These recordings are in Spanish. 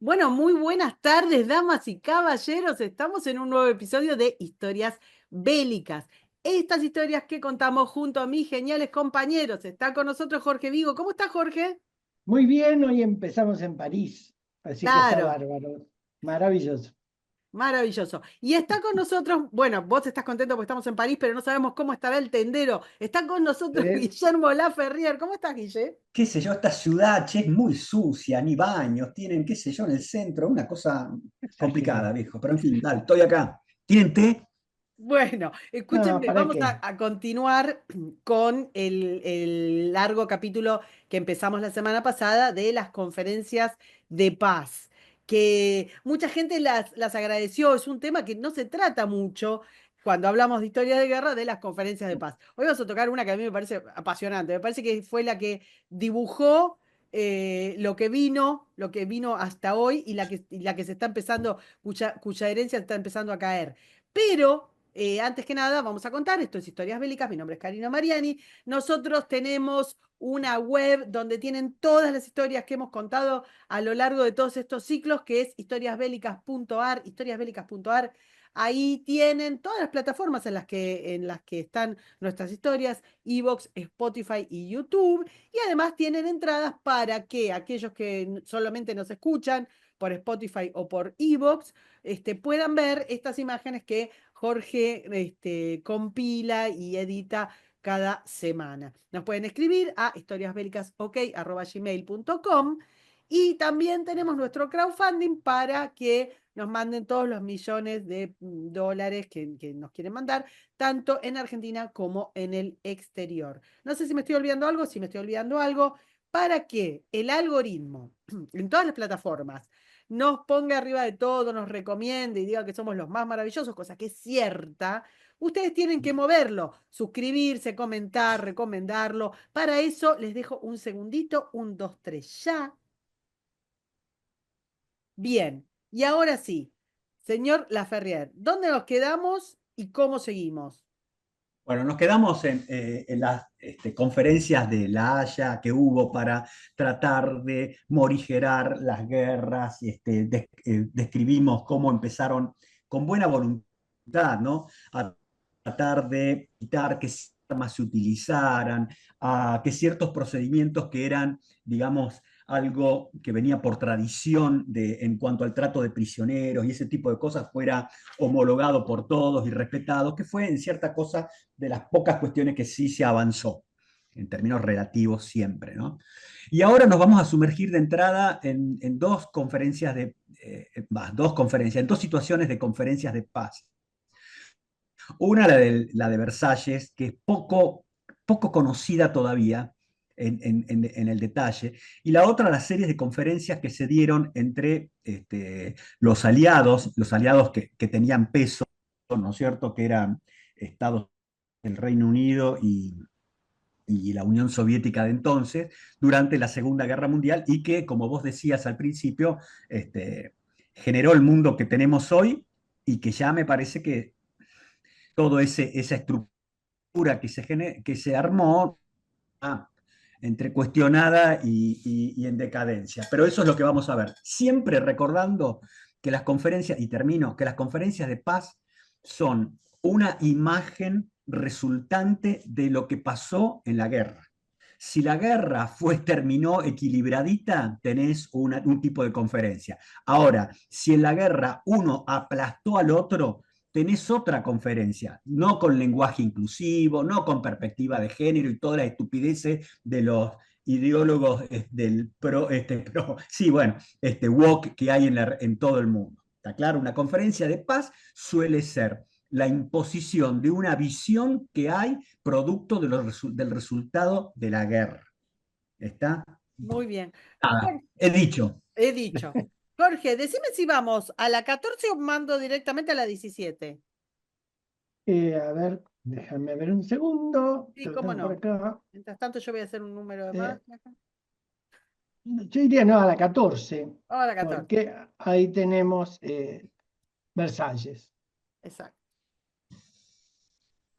Bueno, muy buenas tardes, damas y caballeros. Estamos en un nuevo episodio de Historias Bélicas. Estas historias que contamos junto a mis geniales compañeros. Está con nosotros Jorge Vigo. ¿Cómo está, Jorge? Muy bien, hoy empezamos en París, así que está Claro, bárbaro, maravilloso. maravilloso. Y está con nosotros, bueno, vos estás contento porque estamos en París, pero no sabemos cómo estará el tendero. Está con nosotros Eh, Guillermo Laferrier. ¿Cómo estás, Guille? Qué sé yo, esta ciudad, che, es muy sucia, ni baños, tienen, qué sé yo, en el centro, una cosa complicada, Exagerado. viejo. Pero en fin, dale, estoy acá. ¿Tienen té? Bueno, No, escúchenme, ¿para vamos qué? a continuar con el largo capítulo que empezamos la semana pasada de las conferencias de paz, que mucha gente las agradeció. Es un tema que no se trata mucho cuando hablamos de historia de guerra de las conferencias de paz. Hoy vamos a tocar una que a mí me parece apasionante, me parece que fue la que dibujó lo que vino hasta hoy y la que se está empezando, cuya herencia está empezando a caer. Pero antes que nada, vamos a contar, esto es Historias Bélicas, mi nombre es Karina Mariani, nosotros tenemos una web donde tienen todas las historias que hemos contado a lo largo de todos estos ciclos, que es historiasbélicas.ar, historiasbélicas.ar. Ahí tienen todas las plataformas en las que están nuestras historias, Evox, Spotify y YouTube. Y además tienen entradas para que aquellos que solamente nos escuchan por Spotify o por Evox, puedan ver estas imágenes que Jorge compila y edita cada semana. Nos pueden escribir a historiasbélicasok@gmail.com y también tenemos nuestro crowdfunding para que nos manden todos los millones de dólares que nos quieren mandar, tanto en Argentina como en el exterior. No sé si me estoy olvidando algo, si me estoy olvidando algo, para que el algoritmo en todas las plataformas nos ponga arriba de todo, nos recomiende y diga que somos los más maravillosos, cosa que es cierta, ustedes tienen que moverlo, suscribirse, comentar, recomendarlo. Para eso les dejo un segundito, un, dos, tres, ya. Bien, y ahora sí, señor Laferrier, ¿dónde nos quedamos y cómo seguimos? Bueno, nos quedamos en las conferencias de La Haya que hubo para tratar de morigerar las guerras, describimos cómo empezaron con buena voluntad, ¿no? A tratar de evitar que armas se utilizaran, a que ciertos procedimientos que eran, digamos, algo que venía por tradición en cuanto al trato de prisioneros y ese tipo de cosas fuera homologado por todos y respetado, que fue en cierta cosa de las pocas cuestiones que sí se avanzó, en términos relativos siempre, ¿no? Y ahora nos vamos a sumergir de entrada en dos conferencias en dos situaciones de conferencias de paz. Una, la de Versalles, que es poco conocida todavía en el detalle, y la otra, las series de conferencias que se dieron entre los aliados que tenían peso, ¿no es cierto?, que eran Estados, el Reino Unido y la Unión Soviética de entonces, durante la Segunda Guerra Mundial, y que, como vos decías al principio, generó el mundo que tenemos hoy y que ya me parece que toda esa estructura que se armó, ah, entre cuestionada y en decadencia. Pero eso es lo que vamos a ver. Siempre recordando que las conferencias, y termino, que las conferencias de paz son una imagen resultante de lo que pasó en la guerra. Si la guerra terminó equilibradita, tenés un tipo de conferencia. Ahora, si en la guerra uno aplastó al otro, tenés otra conferencia, no con lenguaje inclusivo, no con perspectiva de género y todas las estupideces de los ideólogos del sí, bueno, woke que hay en todo el mundo. ¿Está claro? Una conferencia de paz suele ser la imposición de una visión que hay producto del resultado de la guerra. ¿Está? Muy bien. Nada, Jorge, he dicho. he dicho. Jorge, decime si vamos a la 14 o mando directamente a la 17. A ver, déjame ver un segundo, Sí, que lo cómo tengo por no. acá. Mientras tanto, yo voy a hacer un número de más. Eh, yo diría no a la 14, Vamos a la 14. porque ahí tenemos Versalles. Exacto.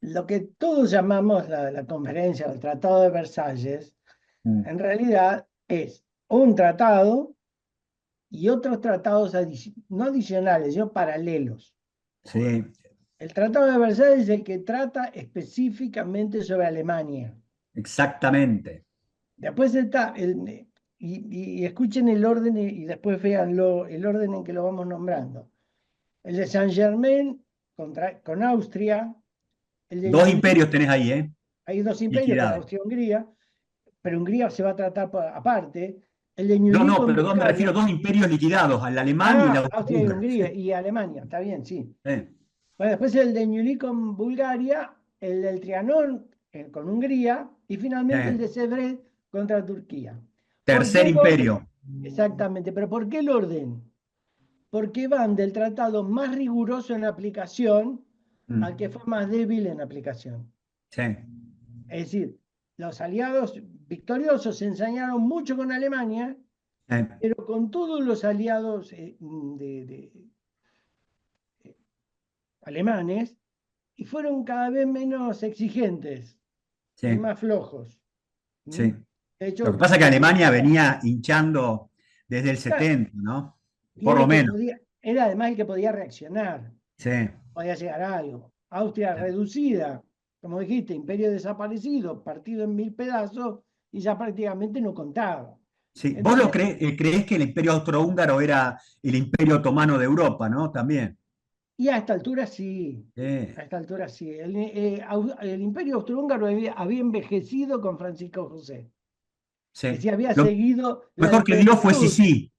Lo que todos llamamos la conferencia o el Tratado de Versalles, Mm. en realidad es un tratado y otros tratados no adicionales, sino paralelos. Sí, El Tratado de Versalles es el que trata específicamente sobre Alemania. exactamente. Después está, y escuchen el orden y después véanlo, el orden en que lo vamos nombrando. El de Saint-Germain con Austria, el de Dos Ñuble, imperios tenés ahí, ¿eh? hay dos imperios con Liquidados. Austria y Hungría, pero Hungría se va a tratar aparte. El de No, Ñuble no, con pero me refiero a Bulgaria. dos imperios liquidados, al alemán y el Ah, Austria y austrohúngaro. Hungría y Alemania, está bien, sí. Sí, Bueno, después el de Ñuble con Bulgaria, el del Trianón con Hungría y sí. finalmente el de Sevré contra Turquía. ¿Por qué Tercer el orden? imperio. Exactamente, pero ¿por qué el orden? Porque van del tratado más riguroso en aplicación al que Mm, fue más débil en aplicación. sí, Es decir, los aliados victoriosos se ensañaron mucho con Alemania, pero con todos los aliados alemanes y fueron cada vez menos exigentes y sí, más flojos. ¿Mm? sí. De Lo hecho, que pasa es que Alemania venía hinchando desde el era 70, ¿no? y Por era lo el que menos. podía, era además el que podía reaccionar, Sí, podía llegar a algo. Austria reducida, como dijiste, imperio desaparecido, partido en mil pedazos y ya prácticamente no contaba. sí. ¿Vos Entonces, creés que el imperio austrohúngaro era el imperio otomano de Europa, ¿no? También. y a esta altura sí, Sí, a esta altura sí. El imperio austrohúngaro había envejecido con Francisco José. Es sí. decir, había Lo seguido la mejor que dio fue decrepitud. Sisi,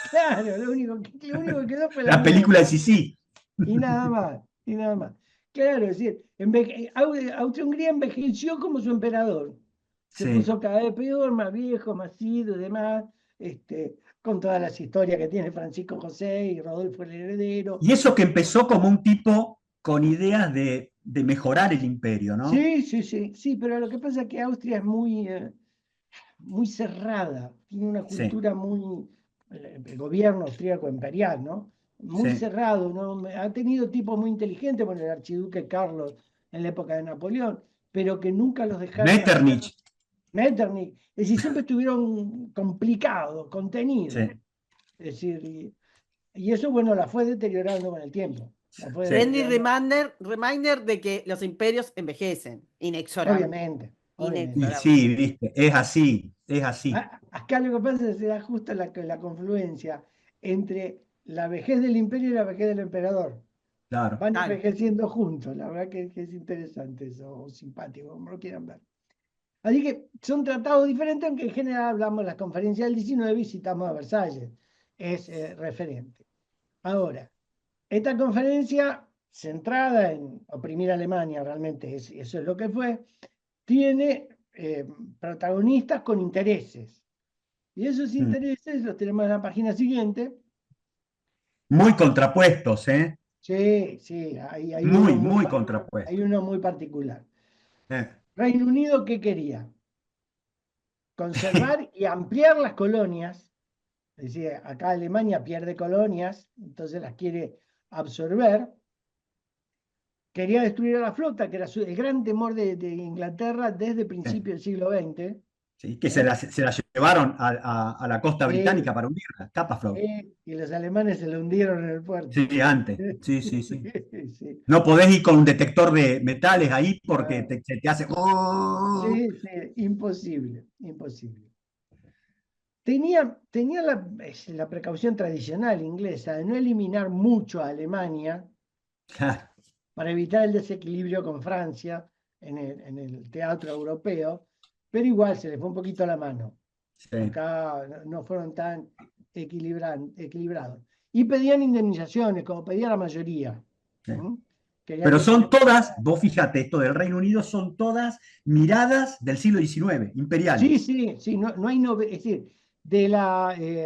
Claro, lo único que quedó fue la la película de momia. Sisi. Y nada más, y nada más. Claro, es decir, Austria-Hungría envejeció como su emperador. Se Sí. puso cada vez peor, más viejo, más ido y demás, con todas las historias que tiene Francisco José y Rodolfo el heredero. Y eso que empezó como un tipo con ideas de mejorar el imperio, ¿no? Sí, sí, sí, sí, pero lo que pasa es que Austria es muy cerrada, tiene una Sí, cultura muy, el gobierno austríaco imperial, ¿no? Muy sí. cerrado, ¿no? Ha tenido tipos muy inteligentes, bueno, el archiduque Carlos en la época de Napoleón, pero que nunca los dejaron hacer. Metternich, Metternich, es decir, siempre estuvieron complicados, contenidos, sí, es decir, y eso, bueno, la fue deteriorando con el tiempo, la fue sí. Friendly deteriorando, reminder de que los imperios envejecen, inexorable, obviamente, Y obviamente. sí, inexorablemente. viste, es así, es así. Acá lo que pasa es que se da justo la confluencia entre la vejez del imperio y la vejez del emperador. Claro. Van Claro. envejeciendo juntos, la verdad que es interesante eso, o simpático, como lo quieran ver. Así que son tratados diferentes, aunque en general hablamos de las conferencias del 19 y citamos a Versalles, es referente. Ahora, esta conferencia, centrada en oprimir a Alemania, realmente eso es lo que fue, tiene protagonistas con intereses. Y esos Mm. intereses los tenemos en la página siguiente. Muy contrapuestos, ¿eh? Sí, sí, hay uno Muy, muy, muy hay contrapuestos. uno muy particular. Eh. Reino Unido, ¿qué quería? Conservar y ampliar las colonias. Es decir, acá Alemania pierde colonias, entonces las quiere absorber. Quería destruir a la flota, que era el gran temor de Inglaterra desde Sí, principios del siglo XX. sí, que ¿Eh? se la llevaron a la costa británica Sí, para hundirla, Tapaflow. y los alemanes se lo hundieron en el puerto. Sí, antes. Sí, sí, sí. Sí, sí. No podés ir con un detector de metales ahí porque Ah, se te hace. ¡Oh! sí, sí, imposible, imposible. Tenía la precaución tradicional inglesa de no eliminar mucho a Alemania Claro, para evitar el desequilibrio con Francia en el teatro europeo, pero igual se les fue un poquito la mano. sí, Acá no fueron tan equilibrados. Y pedían indemnizaciones, como pedía la mayoría. sí. ¿Mm? Querían Pero que se son les... todas, vos fíjate, esto del Reino Unido son todas miradas del siglo XIX, Sí, imperiales. sí, sí, no hay es decir,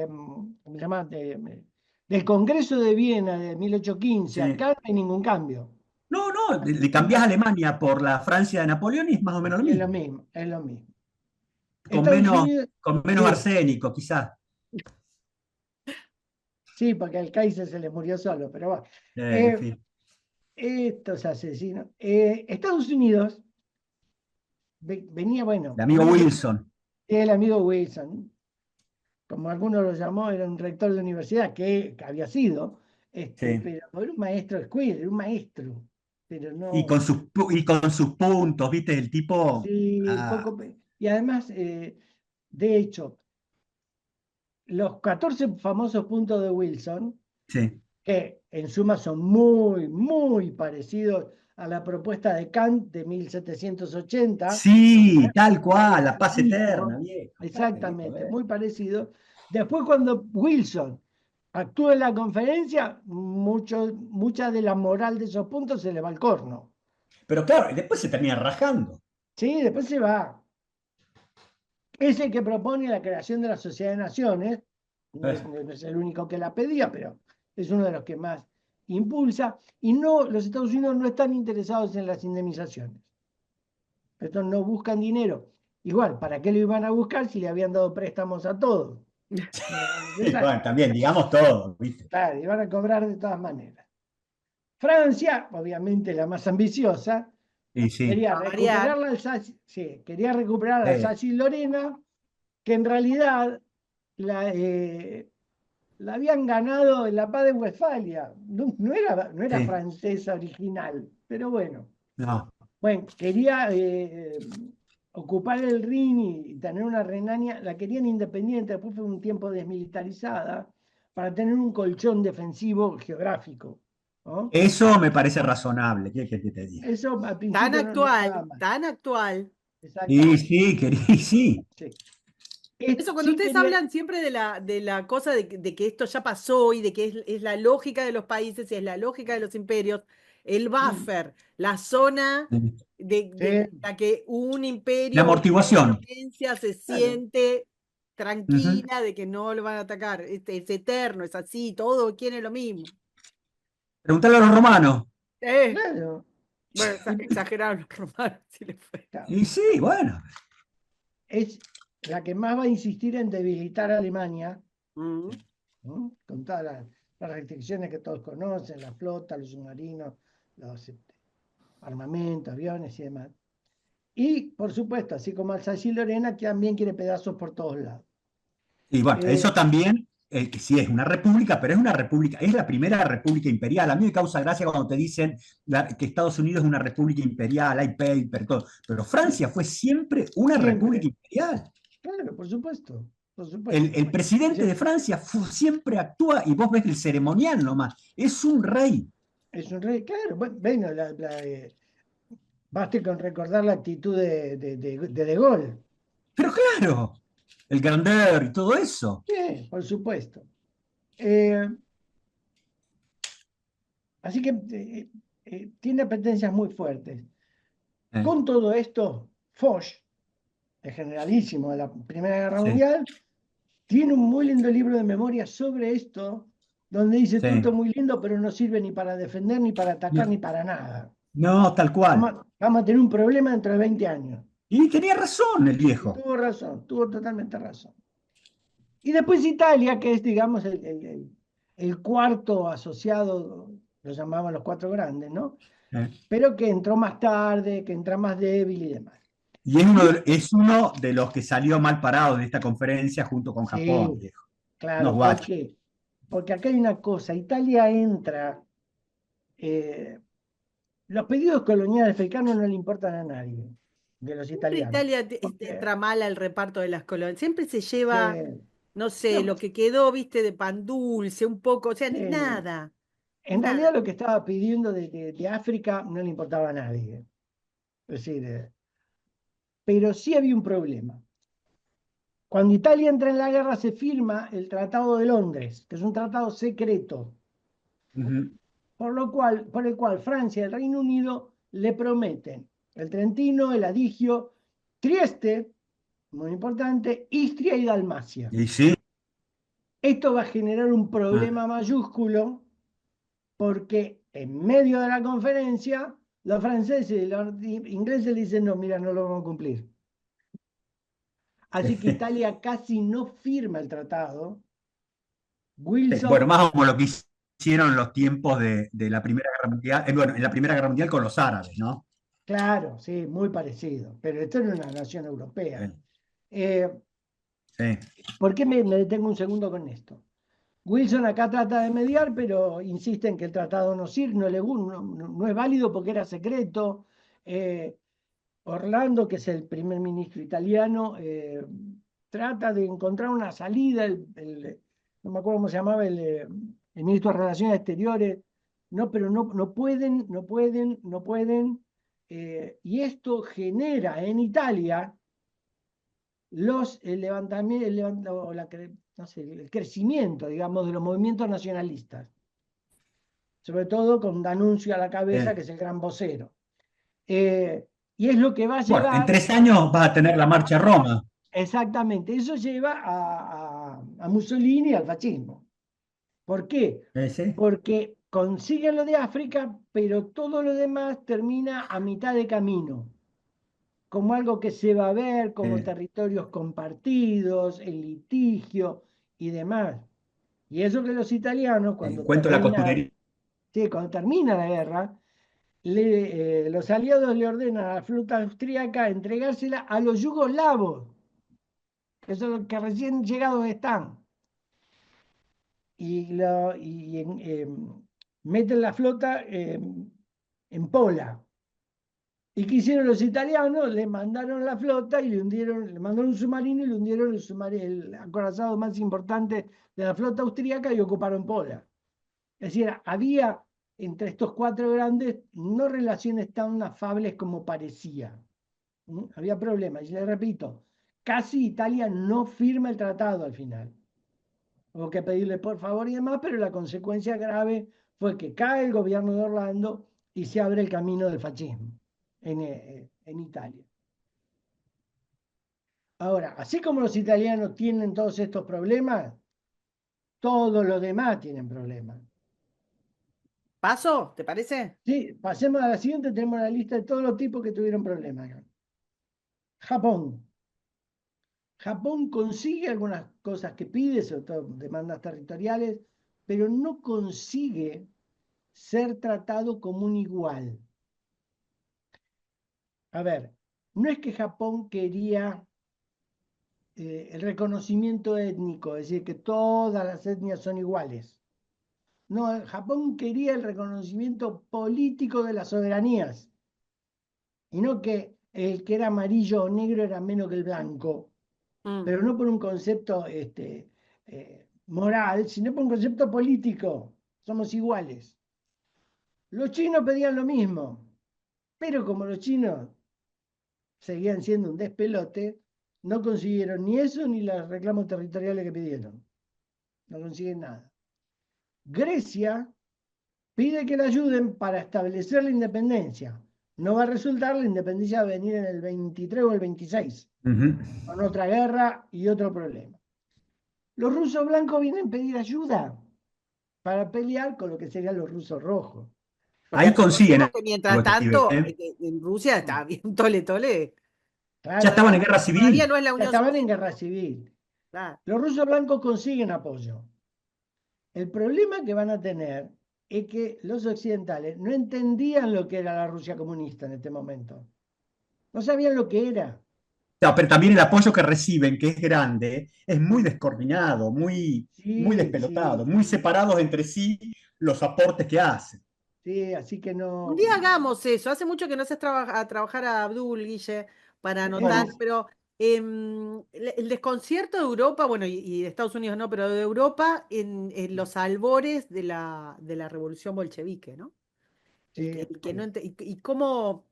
¿cómo se llama? Del Congreso de Viena de 1815 Sí. acá no hay ningún cambio. No, no, le cambiás a Alemania por la Francia de Napoleón y es más o menos lo Y es lo mismo. mismo, es lo mismo. Con Estados menos, Unidos, con menos sí, arsénico, quizás. sí, porque al Kaiser se le murió solo, pero bueno. En Eh, fin. estos asesinos. Estados Unidos venía, bueno, El amigo Wilson. el amigo Wilson, como algunos lo llamó, era un rector de universidad que había sido, Sí. pero era un maestro de escuela, era un maestro, pero Y no, con y con sus puntos, ¿viste? El tipo. sí, Ah, poco, y además, de hecho, los 14 famosos puntos de Wilson, sí. que en suma son muy, muy parecidos a la propuesta de Kant de 1780, Sí, tal cual, la paz eterna, parecido, viejo. Claro, viejo, exactamente, muy parecido. Después, cuando Wilson actúa en la conferencia, mucha de la moral de esos puntos se le va al corno. Pero claro, y después se termina rajando. Sí, después se va. Es el que propone la creación de la Sociedad de Naciones, no es el único que la pedía, pero es uno de los que más impulsa, y no, los Estados Unidos no están interesados en las indemnizaciones. Estos no buscan dinero. Igual, ¿para qué lo iban a buscar si le habían dado préstamos a todos? No era Bueno, necesario. también, digamos todo, ¿viste? Claro, iban a cobrar de todas maneras. Francia, obviamente la más ambiciosa, Y sí. quería A variar. recuperar la Alsacia, sí, quería recuperar la Eh, Alsacia y Lorena, que en realidad la habían ganado en la paz de Westfalia. No era sí. francesa original, pero bueno. No. Bueno, quería ocupar el Rin y tener una Renania, la querían independiente, después fue un tiempo desmilitarizada, para tener un colchón defensivo geográfico, ¿no? Eso me parece razonable. ¿Qué que te diga? Eso al Tan principio no estaba actual, mal, tan actual. Y exactamente. sí, querí, sí. Sí. Eso, cuando Sí ustedes quería, hablan siempre de la cosa de que esto ya pasó y de que es la lógica de los países y es la lógica de los imperios, el buffer, la zona de sí, la que un La imperio o una amortiguación. potencia se claro, siente Ujú. tranquila de que no lo van a atacar. Es eterno, es así, todo quiere lo mismo. Preguntale a los romanos. Eh, claro. bueno, Y, exageraron los romanos, si le fue. claro, Y sí, bueno. es la que más va a insistir en debilitar a Alemania, Mm. ¿no? Con todas las restricciones que todos conocen, la flota, los submarinos, los armamentos, aviones y demás. Y, por supuesto, así como Alsacia y Lorena, que también quiere pedazos por todos lados. Y bueno, Eh, eso también, que sí es una república, pero es una república, es la primera república imperial. A mí me causa gracia cuando te dicen que Estados Unidos es una república imperial, hay paper, todo. Pero Francia fue siempre una república siempre, imperial. claro, por El, supuesto. el presidente de Es, Francia siempre actúa y vos ves el ceremonial nomás. Es un rey. es un rey, claro, bueno, baste con recordar la actitud de Gaulle. Pero claro, el grandeur y todo eso. Sí, por supuesto. Eh, Así que tiene apetencias muy fuertes. Eh, Con todo esto, Foch, el generalísimo de la Primera Guerra sí, Mundial, tiene un muy lindo libro de memoria sobre esto, donde dice todo esto sí. muy lindo, pero no sirve ni para defender, ni para atacar, No, ni para nada. no, tal cual. Vamos a tener un problema dentro de 20 años. Y tenía razón el Y viejo. tuvo razón, tuvo totalmente razón. Y después Italia, que es, digamos, el cuarto asociado, lo llamaban los cuatro grandes, ¿no? Eh. Pero que entró más tarde, que entra más débil y demás. Y es Y es uno de los que salió mal parado de esta conferencia junto con Japón, sí, viejo. Unos claro, ¿por guachos. qué? Porque acá hay una cosa, Italia entra, eh, los pedidos coloniales africanos no le importan a nadie, de los Siempre italianos. Italia Porque, entra mal al reparto de las colonias. Siempre se lleva, no sé, no, lo que quedó, viste, de pan dulce, un poco, o sea, eh, nada, en realidad nada. lo que estaba pidiendo de África no le importaba a nadie. Es decir, pero sí había un problema. Cuando Italia entra en la guerra se firma el Tratado de Londres, que es un tratado secreto, Ujú. por el cual Francia y el Reino Unido le prometen el Trentino, el Adigio, Trieste, muy importante, Istria y Dalmacia. Y sí. Esto va a generar un Ah. problema mayúsculo porque en medio de la conferencia los franceses y los ingleses le dicen, no, mira, no lo vamos a cumplir. Así que Italia casi no firma el tratado. Bueno, Wilson, más como lo que hicieron en los tiempos de la Primera Guerra Mundial, bueno, en la Primera Guerra Mundial con los árabes, ¿no? claro, sí, muy parecido, pero esto era una nación europea. Eh, Eh, Sí. ¿Por qué me detengo un segundo con esto? Wilson acá trata de mediar, pero insiste en que el tratado no sirve, no es válido porque era secreto. Orlando, que es el primer ministro italiano, trata de encontrar una salida. No me acuerdo cómo se llamaba el ministro de Relaciones Exteriores. No, pero no pueden, no pueden, no pueden. Y esto genera en Italia el levantamiento, no sé, el crecimiento, digamos, de los movimientos nacionalistas, sobre todo con D'Annunzio a la cabeza, que es el gran vocero. Y es lo que va a Bueno, en llevar, 3 años va a tener la marcha a Roma. exactamente, eso lleva a Mussolini y al fascismo. ¿Por qué? ¿Sí? Porque consiguen lo de África, pero todo lo demás termina a mitad de camino, como algo que se va a ver, como territorios compartidos, el litigio y demás. Y eso que los italianos, El cuento de la costurería. sí, cuando termina la guerra, los aliados le ordenan a la flota austríaca entregársela a los yugoslavos, que son los que recién llegados están. Meten la flota en Pola. ¿Y qué hicieron los italianos? Le mandaron la flota y le mandaron un submarino y le hundieron el acorazado más importante de la flota austríaca y ocuparon Pola. Es decir, había entre estos cuatro grandes no relaciones tan afables como parecía. Había problemas. Y le repito, casi Italia no firma el tratado al final. Hubo que pedirle por favor y demás, pero la consecuencia grave fue que cae el gobierno de Orlando y se abre el camino del fascismo en Italia. Ahora, así como los italianos tienen todos estos problemas, todos los demás tienen problemas. ¿Paso? ¿Te parece? Sí, pasemos a la siguiente, tenemos la lista de todos los tipos que tuvieron problemas acá. Japón. Japón consigue algunas cosas que pide, sobre todo demandas territoriales, pero no consigue ser tratado como un igual. A ver, no es que Japón quería el reconocimiento étnico, es decir, que todas las etnias son iguales. No, Japón quería el reconocimiento político de las soberanías, y no que el que era amarillo o negro era menos que el blanco, Mm. pero no por un concepto moral, sino por un concepto político. Somos iguales. Los chinos pedían lo mismo, pero como los chinos seguían siendo un despelote, no consiguieron ni eso ni los reclamos territoriales que pidieron. No consiguen nada. Grecia pide que la ayuden para establecer la independencia. No va a resultar, la independencia va a venir en el 23 o el 26, con otra guerra y otro problema. Los rusos blancos vienen a pedir ayuda para pelear con lo que serían los rusos rojos. Porque Ahí recordemos consiguen que mientras algo este pibe, tanto, ¿eh? en Rusia está bien tole tole. Ya Claro, estaban en guerra Todavía civil. no es la ya Unión estaban en Soviética. guerra civil. Claro. Los rusos blancos consiguen apoyo. El problema que van a tener es que los occidentales no entendían lo que era la Rusia comunista en este momento. No sabían lo que era. No, pero también el apoyo que reciben, que es grande, es muy descoordinado, muy Sí, despelotado, sí, muy sí, separados entre sí los aportes que hacen. sí, así que Un no. día hagamos eso. Hace mucho que no haces a trabajar a Abdul, Guille, para anotar, Es, pero el desconcierto de Europa, bueno, y de Estados Unidos no, pero de Europa en los albores de la revolución bolchevique, ¿no? sí, El que no sí, y cómo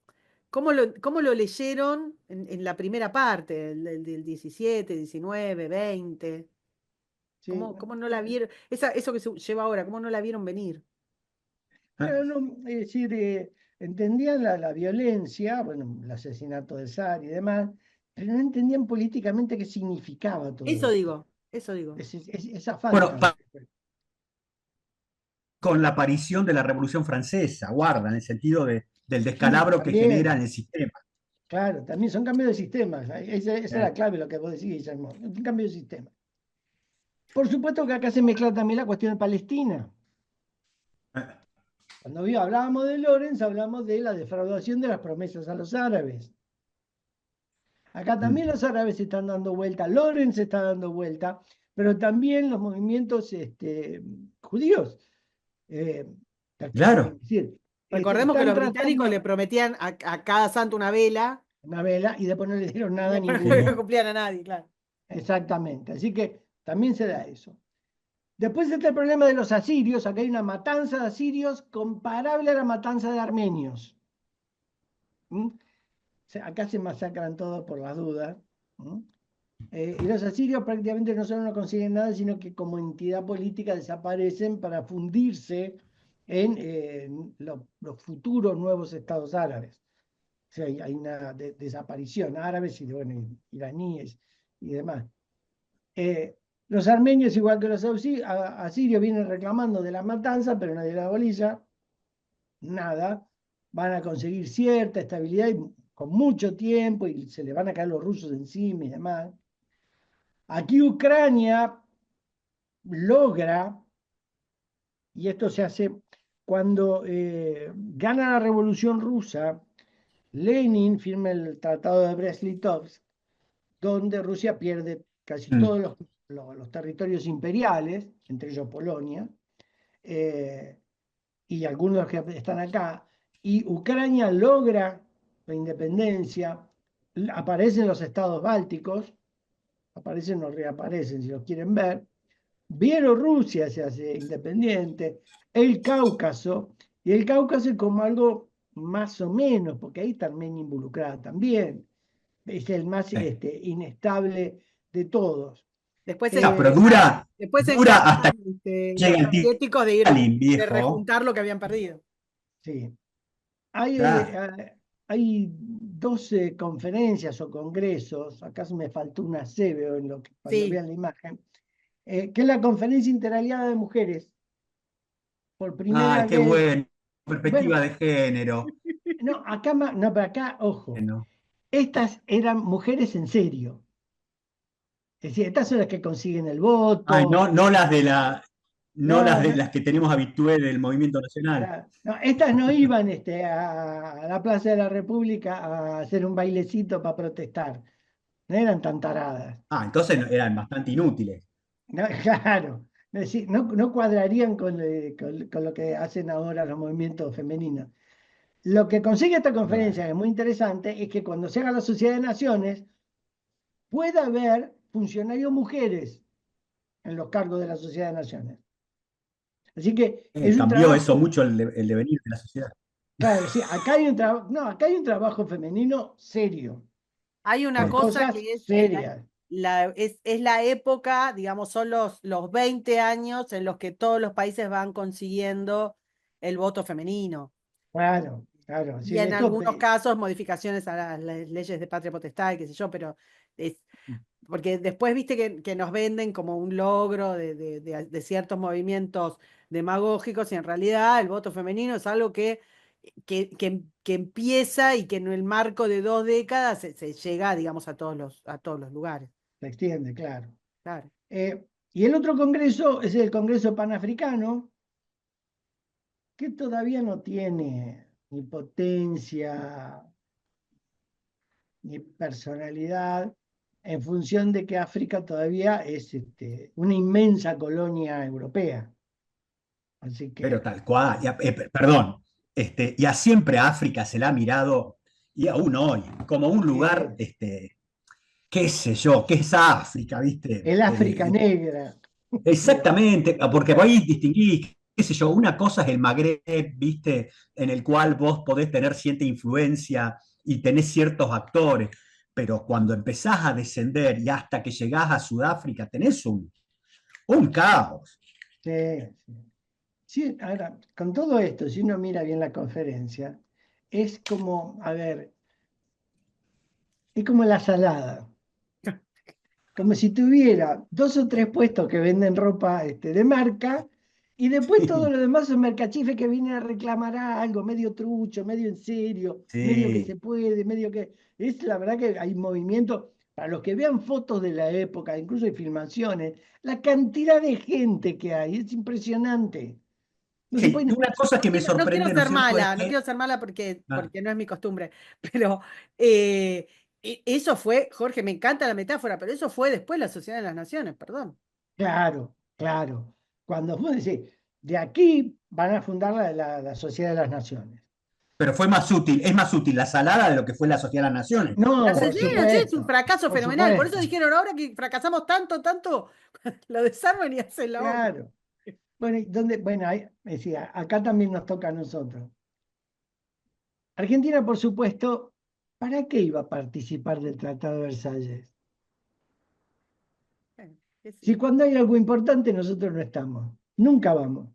lo leyeron en la primera parte, del 17, 19, 20. sí. ¿Cómo no la vieron? Eso que se lleva ahora, ¿cómo no la vieron venir? ¿Eh? Es decir, entendían la violencia, bueno, el asesinato de Sar y demás, pero no entendían políticamente qué significaba todo Eso esto. digo, eso digo. Esa Bueno, falta. con la aparición de la Revolución Francesa, guarda, en el sentido del Sí, descalabro que genera en también, el sistema. claro, también son cambios de sistemas. Esa es ¿Eh? la clave, lo que vos decís, Guillermo. Un cambio de sistema. Por supuesto que acá se mezcla también la cuestión de Palestina. ¿Eh? Cuando hablábamos de Lorenz, hablamos de la defraudación de las promesas a los árabes. Acá también los árabes se están dando vuelta, Lorenz se está dando vuelta, pero también los movimientos judíos. eh, Claro. es decir, Recordemos que están los británicos le tratando prometían a cada santo una vela, una vela y después no le dieron y nada a después no ninguno. cumplían a nadie, claro. Exactamente. Así que también se da eso. Después está el problema de los asirios. Acá hay una matanza de asirios comparable a la matanza de armenios. ¿Mm? O sea, acá se masacran todos por las dudas. ¿Mm? Y los asirios prácticamente no solo no consiguen nada, sino que como entidad política desaparecen para fundirse en los futuros nuevos estados árabes. O sea, hay una desaparición árabes y bueno, iraníes y demás. Los armenios, igual que los asirios, vienen reclamando de la matanza, pero nadie la bolilla, nada. Van a conseguir cierta estabilidad con mucho tiempo y se le van a caer los rusos encima y demás. Aquí Ucrania logra, y esto se hace cuando gana la Revolución Rusa, Lenin firma el Tratado de Brest-Litovsk, donde Rusia pierde casi Mm. todos los territorios imperiales, entre ellos Polonia, eh, y algunos que están acá, y Ucrania logra la independencia, aparecen los estados bálticos, aparecen o reaparecen si los quieren ver, Bielorrusia se hace independiente, el Cáucaso, y el Cáucaso es como algo más o menos, porque ahí está Armenia involucrada también, es el más Sí. inestable de todos. Después se Ah, pero Eh, encargan, dura, después se dura encargan hasta que los llega el soviéticos de ir, Stalin, de viejo. rejuntar lo que habían perdido. sí. Hay, Claro. hay 12 conferencias o congresos, acá me faltó una C, veo cuando Sí, vean la imagen, que es la Conferencia Interaliada de Mujeres, por Ay, primera qué vez. bueno. Perspectiva Bueno, de género. no, no, pero acá, ojo, Bueno. estas eran mujeres en serio. Es decir, estas son las que consiguen el Ay, voto. no las de no las No, de no, las que tenemos habitué del movimiento nacional. claro, no, estas no iban a la Plaza de la República a hacer un bailecito para protestar. No eran tan taradas. Ah, entonces eran bastante inútiles. No, claro. Es decir, no cuadrarían con lo que hacen ahora los movimientos femeninos. Lo que consigue esta conferencia, Bueno. que es muy interesante, es que cuando se haga la Sociedad de Naciones, pueda haber funcionarios mujeres en los cargos de la Sociedad de Naciones. Así que es un Cambió eso trabajo, mucho el devenir de la sociedad. claro, sí, acá hay un trabajo, no, acá hay un trabajo femenino serio, hay una por cosa cosas que es, serias. es la época, digamos, son los 20 años en los que todos los países van consiguiendo el voto femenino. Claro, claro. Sí, Y en algunos casos modificaciones a las leyes de patria potestad, qué sé yo, pero es, porque después viste que nos venden como un logro de ciertos movimientos demagógicos y en realidad el voto femenino es algo que empieza y que en el marco de 2 décadas se llega, digamos, a todos los lugares. se extiende, claro. Claro. Y el otro congreso es el Congreso Panafricano, que todavía no tiene ni potencia ni personalidad, en función de que África todavía es una inmensa colonia europea. Así Pero que, tal cual, perdón, y a siempre África se la ha mirado, y aún hoy, como un lugar, eh, qué sé yo, qué es África, ¿viste? el África negra, digamos. Exactamente, porque por ahí distinguís, qué sé yo, una cosa es el Magreb, ¿viste? En el cual vos podés tener cierta influencia y tenés ciertos actores, pero cuando empezás a descender y hasta que llegás a Sudáfrica, tenés un caos. Sí, sí. Sí, ahora, con todo esto, si uno mira bien la conferencia, es como, a ver, es como la salada. Como si tuviera 2 o 3 puestos que venden ropa de marca y después todo lo demás son mercachife que vienen a reclamar algo medio trucho, medio en serio, medio que Sí. se puede, medio que... Es la verdad que hay movimiento, para los que vean fotos de la época, incluso hay filmaciones, la cantidad de gente que hay es impresionante. No se Sí, puede... una cosa que me No quiero sorprende, ¿no es ser cierto? Es mala, no que quiero ser mala porque, ah, porque no es mi costumbre, pero eh, Eso fue, Jorge, me encanta la metáfora, pero eso fue después la Sociedad de las Naciones, perdón. Claro, claro. Cuando vos decís, de aquí van a fundar la Sociedad de las Naciones. Pero fue más útil, es más útil la salada de lo que fue la Sociedad de las Naciones. No, La por Sociedad de las Naciones es un supuesto, fracaso por fenomenal. Por eso supuesto. dijeron ahora que fracasamos tanto, lo desarman y hacen la ONU. Claro. Bueno, bueno, decía, acá también nos toca a nosotros. Argentina, por supuesto, ¿para qué iba a participar del Tratado de Versalles? Bueno, qué sé Si yo. cuando hay algo importante nosotros no estamos, nunca vamos.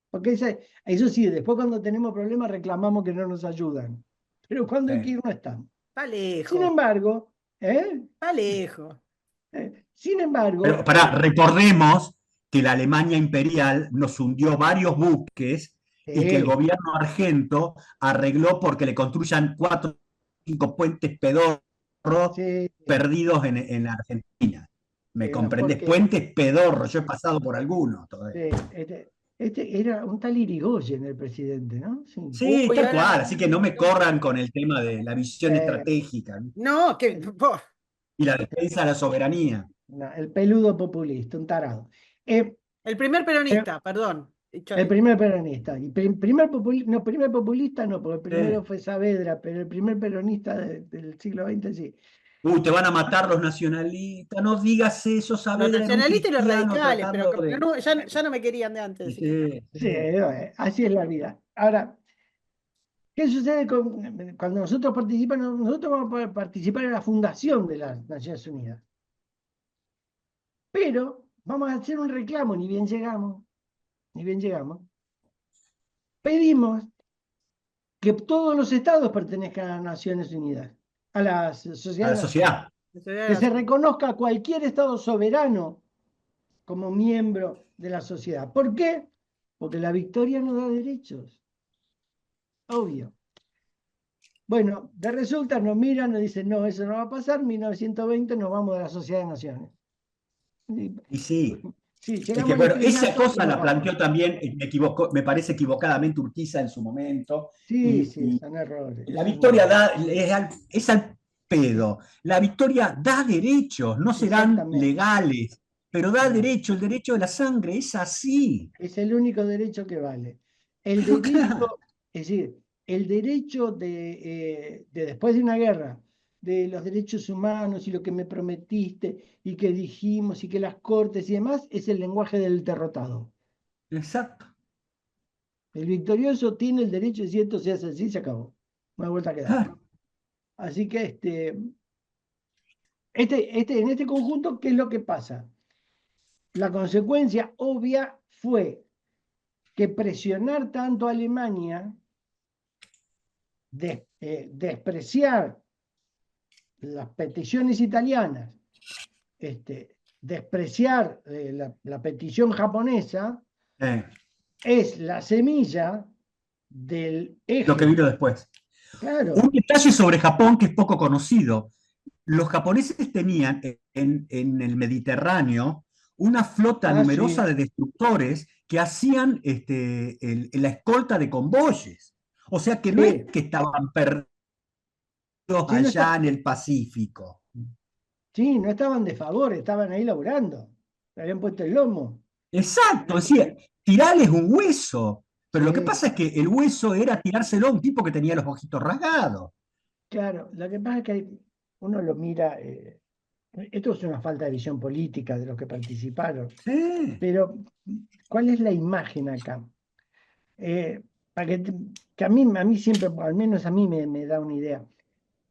Porque eso sí, después cuando tenemos problemas reclamamos que no nos ayudan. Pero cuando hay que Sí. ir no estamos. Está Sin lejos, embargo, ¿eh? está lejos. Sin embargo, Pero recordemos que la Alemania imperial nos hundió varios buques y que el sí, gobierno argento arregló porque le construyan 4 o 5 puentes pedorros sí, perdidos en la Argentina. ¿Me una comprendés? porquería. Puentes pedorros, yo he pasado por algunos todavía. Sí, este era un tal Irigoyen el presidente, ¿no? Sí. Sí, Uy, tal ahora cual, así que no me corran con el tema de la visión Eh, estratégica, ¿no? no, que Y la defensa de la soberanía. no, el peludo populista, un tarado. Eh, el primer eh, peronista, perdón. el primer peronista. Y primer populista no, porque el primero Sí. fue Saavedra, pero el primer peronista del siglo XX sí. Te van a matar los nacionalistas, no digas eso, Los Saavedra era un nacionalistas y los cristiano radicales, pero tratando como que de... no, ya no me querían de antes. Así que... Sí, Sí, sí. así es la vida. Ahora, ¿qué sucede cuando nosotros participamos? Nosotros vamos a poder participar en la fundación de las Naciones Unidas. Pero vamos a hacer un reclamo, ni bien llegamos. Pedimos que todos los estados pertenezcan a las Naciones Unidas, a la A Sociedad la de Naciones. sociedad. Que se reconozca a cualquier estado soberano como miembro de la sociedad. ¿Por qué? Porque la victoria no da derechos. Obvio. Bueno, de resulta nos miran, nos dicen, no, eso no va a pasar, 1920 nos vamos de la Sociedad de Naciones. Y sí, Sí, es que llegamos al bueno, esa estrellato y cosa nos la vamos. planteó también, me parece equivocadamente Urquiza en su momento, Sí, sí, y son errores, la son victoria errores. es al pedo. La victoria da derechos, no serán Exactamente. legales, pero da No, derecho, el derecho de la sangre, es así. es el único derecho que vale. El Pero claro, derecho, es decir, el derecho de después de una guerra, de los derechos humanos y lo que me prometiste y que dijimos y que las cortes y demás, es el lenguaje del derrotado. exacto. El victorioso tiene el derecho de decir esto se hace así, se acabó. No hay vuelta que dar. Claro. Así que en este conjunto, ¿qué es lo que pasa? La consecuencia obvia fue que presionar tanto a Alemania, despreciar las peticiones italianas, despreciar la petición japonesa, Eh, es la semilla del lo que eje. vino después. Un Claro, detalle sobre Japón que es poco conocido. Los japoneses tenían en el Mediterráneo una flota ah, numerosa sí, de destructores que hacían la escolta de convoyes. O sea que no es sí, que estaban perdidos sí, no allá está, en el Pacífico. sí, no estaban de favor, estaban ahí laburando, le habían puesto el lomo. Exacto, decía, tirarles un hueso. Pero lo que Sí, pasa es que el hueso era tirárselo a un tipo que tenía los ojitos rasgados. claro, lo que pasa es que uno lo mira, esto es una falta de visión política de los que participaron, Sí, pero ¿cuál es la imagen acá? Eh, para que a mí siempre, al menos a mí me da una idea.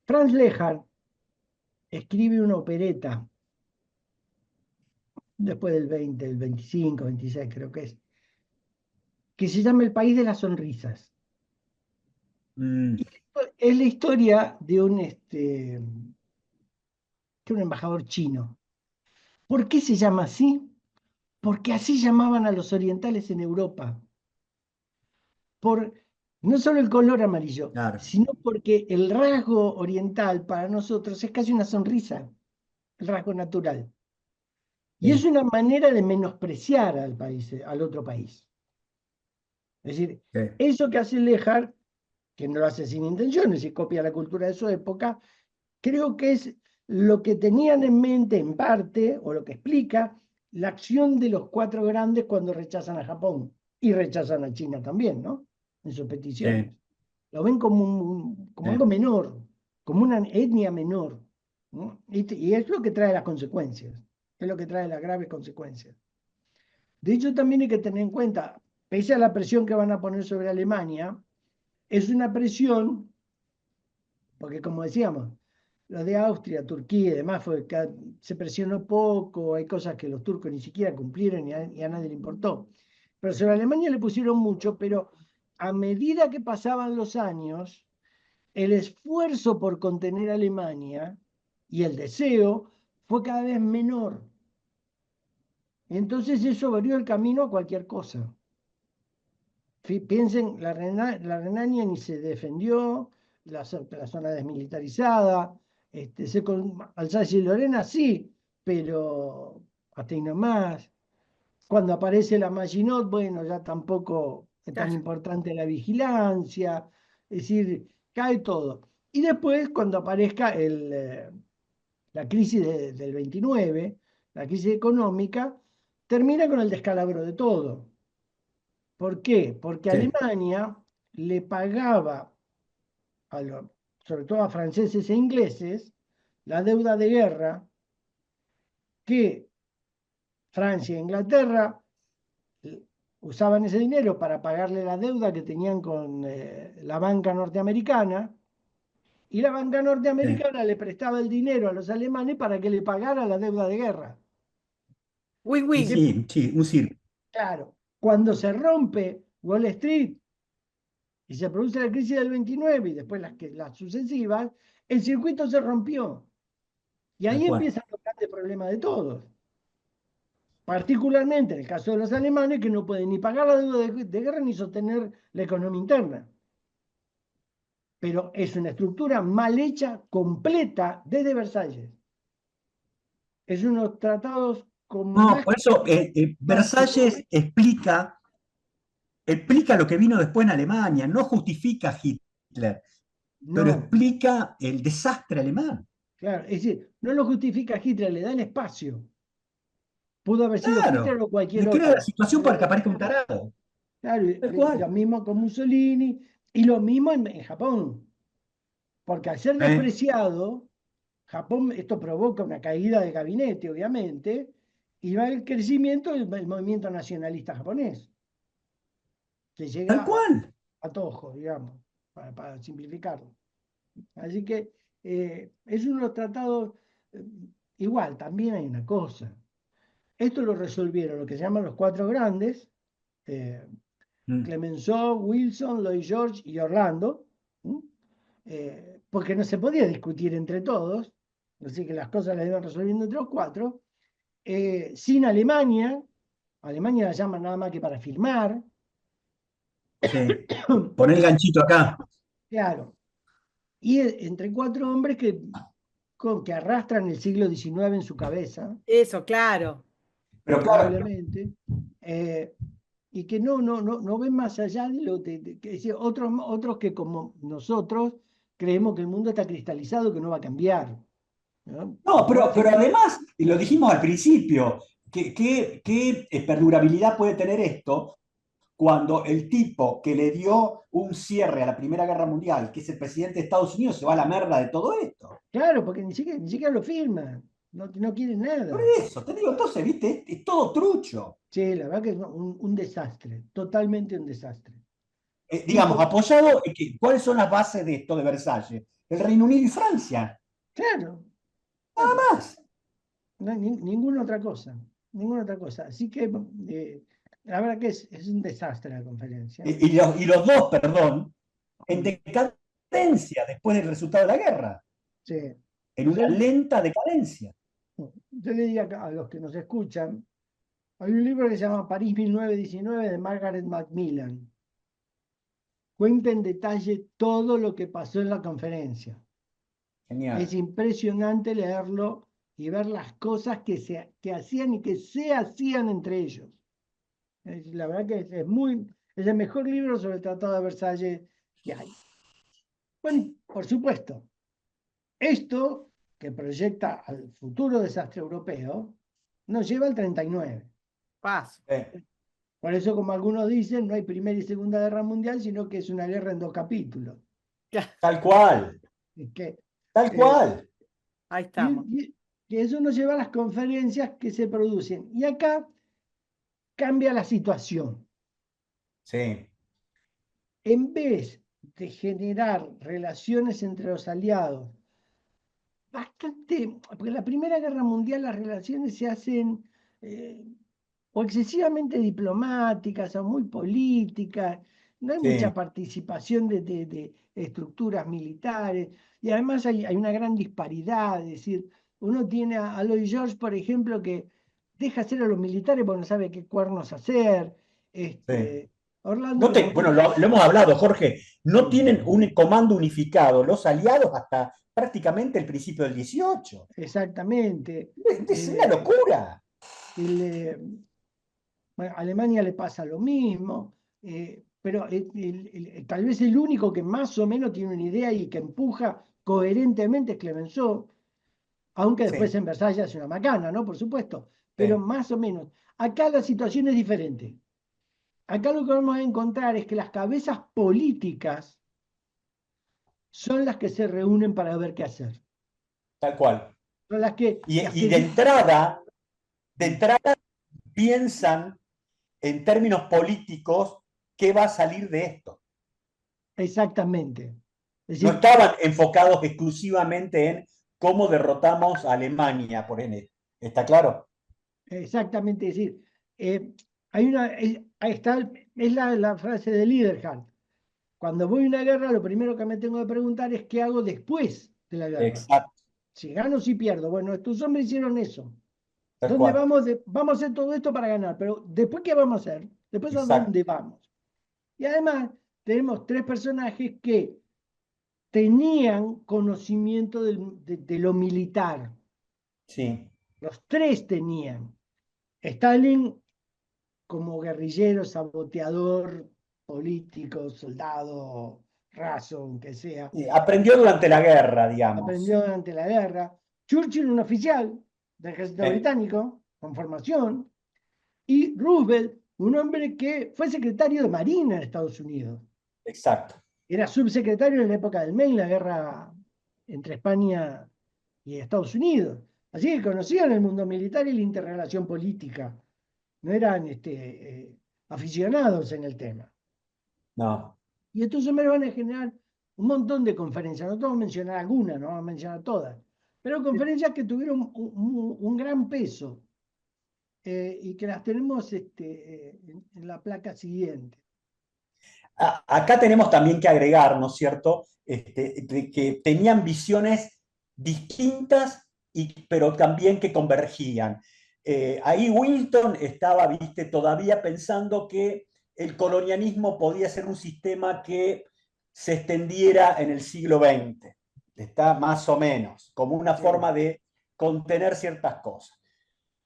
Franz Lehár escribe una opereta después del 20, el 25, 26 creo que se llama El País de las Sonrisas. mm, Y es la historia de un embajador chino. ¿Por qué se llama así? Porque así llamaban a los orientales en Europa. Por no solo el color amarillo, claro. sino porque el rasgo oriental para nosotros es casi una sonrisa, el rasgo natural. Y es Sí, una manera de menospreciar al país, al otro país. Es decir, sí. eso que hace Lejar, que no lo hace sin intenciones y copia la cultura de su época, creo que es lo que tenían en mente en parte, o lo que explica la acción de los cuatro grandes cuando rechazan a Japón y rechazan a China también, ¿no? En sus peticiones. Sí, Lo ven como algo sí, menor, como una etnia menor, ¿no? Y es lo que trae las consecuencias, es lo que trae las graves consecuencias. De hecho, también hay que tener en cuenta, pese a la presión que van a poner sobre Alemania, es una presión, porque como decíamos, lo de Austria, Turquía y demás se presionó poco, hay cosas que los turcos ni siquiera cumplieron y a nadie le importó. Pero sobre Alemania le pusieron mucho, pero a medida que pasaban los años, el esfuerzo por contener a Alemania y el deseo fue cada vez menor. Entonces eso abrió el camino a cualquier cosa. Piensen, la Renania ni se defendió, la zona desmilitarizada, Alsacia y Lorena sí, pero hasta ahí nomás. Cuando aparece la Maginot, bueno, ya tampoco es tan Claro. importante la vigilancia, es decir, cae todo. Y después, cuando aparezca la crisis del 29, la crisis económica, termina con el descalabro de todo. ¿Por qué? Porque sí, Alemania le pagaba, a sobre todo a franceses e ingleses, la deuda de guerra que Francia e Inglaterra usaban ese dinero para pagarle la deuda que tenían con la banca norteamericana, y la banca sí. norteamericana le prestaba el dinero a los alemanes para que le pagara la deuda de guerra. Y Win-win. Sí, sí, un circo. claro, cuando se rompe Wall Street y se produce la crisis del 29 y después las sucesivas, el circuito se rompió. Y Tal ahí cual. empiezan los grandes problemas de todos. Particularmente en el caso de los alemanes, que no pueden ni pagar la deuda de guerra ni sostener la economía interna. Pero es una estructura mal hecha, completa, desde Versalles. Es unos tratados con No, más por eso que Versalles explica lo que vino después en Alemania, no justifica a Hitler, pero no, explica el desastre alemán. claro, es decir, no lo justifica Hitler, le da el espacio. Pudo haber sido Hitler Claro, o cualquier le crea la otro. situación para que aparezca un tarado. Claro, Tal lo cual. mismo con Mussolini y lo mismo en Japón, porque al ser ¿Eh? despreciado, Japón, esto provoca una caída del gabinete, obviamente, y va el crecimiento del movimiento nacionalista japonés, que llega Tal cual. a Tojo, digamos, para simplificarlo. Así que es unos tratados, eh, igual, también hay una cosa. Esto lo resolvieron lo que se llaman los cuatro grandes, eh, Mm. Clemenceau, Wilson, Lloyd George y Orlando, ¿m? Porque no se podía discutir entre todos, así que las cosas las iban resolviendo entre los cuatro, sin Alemania. Alemania la llaman nada más que para firmar. Sí. Poner el ganchito acá. Claro, y entre cuatro hombres que arrastran el siglo XIX en su cabeza, Eso, claro. Pero claro, lamentablemente, eh, y que no ven más allá de lo que decir, otros que como nosotros creemos que el mundo está cristalizado, que no va a cambiar, ¿no? no, pero además, y lo dijimos al principio, ¿qué perdurabilidad puede tener esto cuando el tipo que le dio un cierre a la Primera Guerra Mundial, que es el presidente de Estados Unidos, se va a la merda de todo esto? Claro, porque ni siquiera lo firman, no quieren Por nada. eso, te digo, entonces, viste, es todo trucho. Sí, la verdad que es un desastre, totalmente un desastre. Y Digamos, apoyado en que, ¿cuáles son las bases de esto de Versalles? El Reino Unido y Francia, claro, nada claro, más. no hay ninguna otra cosa, ninguna otra cosa. Así que la verdad que es un desastre la conferencia. Y los dos, perdón, en decadencia después del resultado de la guerra, Sí. en Yo, una lenta decadencia. yo le diría a los que nos escuchan, hay un libro que se llama París 1919 de Margaret Macmillan. Cuenta en detalle todo lo que pasó en la conferencia. Es Genial. impresionante leerlo y ver las cosas que hacían y que se hacían entre ellos. La verdad que es el mejor libro sobre el Tratado de Versalles que hay. Bueno, y por supuesto, esto, que proyecta al futuro desastre europeo, nos lleva al 39. Paz. Por eso, como algunos dicen, no hay Primera y Segunda Guerra Mundial, sino que es una guerra en 2 capítulos. Tal cual, Es que, tal eh, cual. Ahí estamos. y eso nos lleva a las conferencias que se producen. Y acá cambia la situación. Sí, En vez de generar relaciones entre los aliados, bastante, porque en la Primera Guerra Mundial las relaciones se hacen eh, o excesivamente diplomáticas o muy políticas, no hay mucha sí, participación de estructuras militares y además hay una gran disparidad, es decir, uno tiene a Lloyd George, por ejemplo, que deja hacer a los militares porque no sabe qué cuernos hacer, sí. Orlando lo Bueno, mismo. lo hemos hablado, Jorge, no Sí, tienen un comando unificado los aliados hasta prácticamente el principio del 18. exactamente. Es una locura. El, eh, Bueno, a Alemania le pasa lo mismo, pero tal vez el único que más o menos tiene una idea y que empuja coherentemente es Clemenceau, aunque después Sí, en Versalles hace una macana, ¿no? Por supuesto, pero sí, más o menos. Acá la situación es diferente. Acá lo que vamos a encontrar es que las cabezas políticas son las que se reúnen para ver qué hacer. tal cual. Son las Y que de entrada piensan en términos políticos qué va a salir de esto. exactamente. Es No decir, estaban enfocados exclusivamente en cómo derrotamos a Alemania, por ejemplo. ¿Está claro? exactamente, es decir, ahí está, es la frase de Liederhand. Cuando voy a una guerra, lo primero que me tengo que preguntar es qué hago después de la guerra. Exacto, Si gano o si pierdo. Bueno, estos hombres hicieron eso. tal ¿Dónde cual. vamos? Vamos a hacer todo esto para ganar, pero después, ¿qué vamos a hacer? Después, ¿a Exacto. dónde vamos? Y además, tenemos tres personajes que tenían conocimiento de lo militar. Sí. Los tres tenían. Stalin como guerrillero, saboteador, político, soldado, raso, aunque sea, Sí, aprendió durante la guerra, digamos. aprendió durante la guerra. Churchill, un oficial del ejército Eh, británico, con formación, y Roosevelt, un hombre que fue secretario de Marina en Estados Unidos. exacto. Era subsecretario en la época del Maine, la guerra entre España y Estados Unidos. Así que conocían el mundo militar y la interrelación política. No eran aficionados en el tema. No. Y estos hombres van a generar un montón de conferencias. No te vamos a mencionar algunas, no vamos a mencionar todas. Pero conferencias que tuvieron un gran peso y que las tenemos en la placa siguiente. Acá tenemos también que agregar, ¿no es cierto?, de que tenían visiones distintas, pero también que convergían. Ahí Wilton estaba, viste, todavía pensando que el colonialismo podía ser un sistema que se extendiera en el siglo XX. Está más o menos, como una Sí, forma de contener ciertas cosas.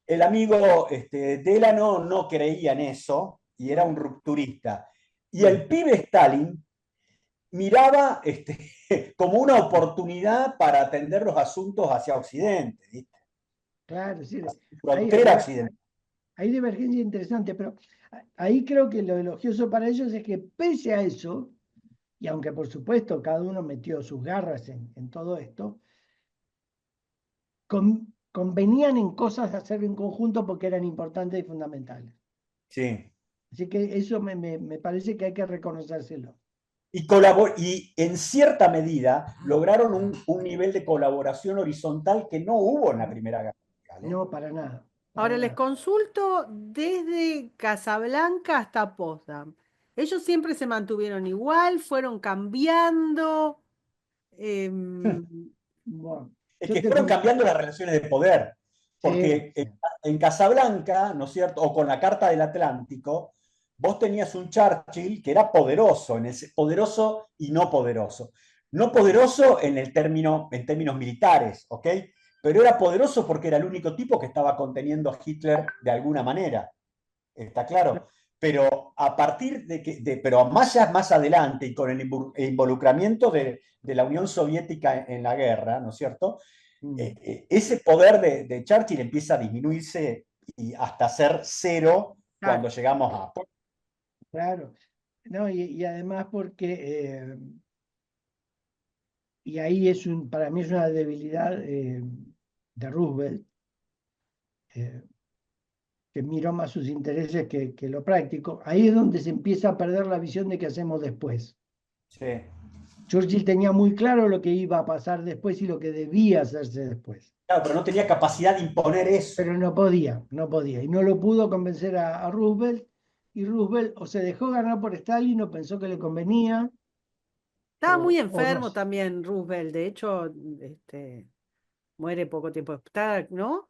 El amigo Delano no creía en eso y era un no, rupturista. Y sí, el pibe Stalin miraba como una oportunidad para atender los asuntos hacia Occidente, ¿viste? claro, sí. Hay, Frontera hay, occidental. hay divergencia interesante, pero ahí creo que lo elogioso para ellos es que pese a eso, y aunque por supuesto cada uno metió sus garras en todo esto, convenían en cosas a hacer en conjunto porque eran importantes y fundamentales. Sí. Así que eso me parece que hay que reconocérselo. Y en cierta medida lograron un nivel de colaboración horizontal que no hubo en la Primera Guerra Mundial, ¿eh? No, para nada, para Ahora les nada. consulto desde Casablanca hasta Potsdam. Ellos siempre se mantuvieron igual, fueron cambiando. em, Bueno, Es yo que te fueron puedo... cambiando las relaciones de poder, Sí, porque sí, en Casablanca, ¿no es cierto?, o con la Carta del Atlántico, vos tenías un Churchill que era poderoso, poderoso y no poderoso. No poderoso en términos militares, ¿ok? Pero era poderoso porque era el único tipo que estaba conteniendo a Hitler de alguna manera. ¿Está claro? pero a partir pero más adelante y con el involucramiento de la Unión Soviética en la guerra, ¿no es cierto? Ese poder de Churchill empieza a disminuirse y hasta ser cero Claro. cuando llegamos a... Claro. No, y además porque, y ahí para mí es una debilidad de Roosevelt, eh, que miró más sus intereses que lo práctico. Ahí es donde se empieza a perder la visión de qué hacemos después. Sí. Churchill tenía muy claro lo que iba a pasar después y lo que debía hacerse después. Claro, pero no tenía capacidad de imponer eso. Pero no podía, no podía. Y no lo pudo convencer a Roosevelt. Y Roosevelt o se dejó ganar por Stalin o pensó que le convenía, Estaba muy o no enfermo sé. también Roosevelt, de hecho, muere poco tiempo después, ¿no?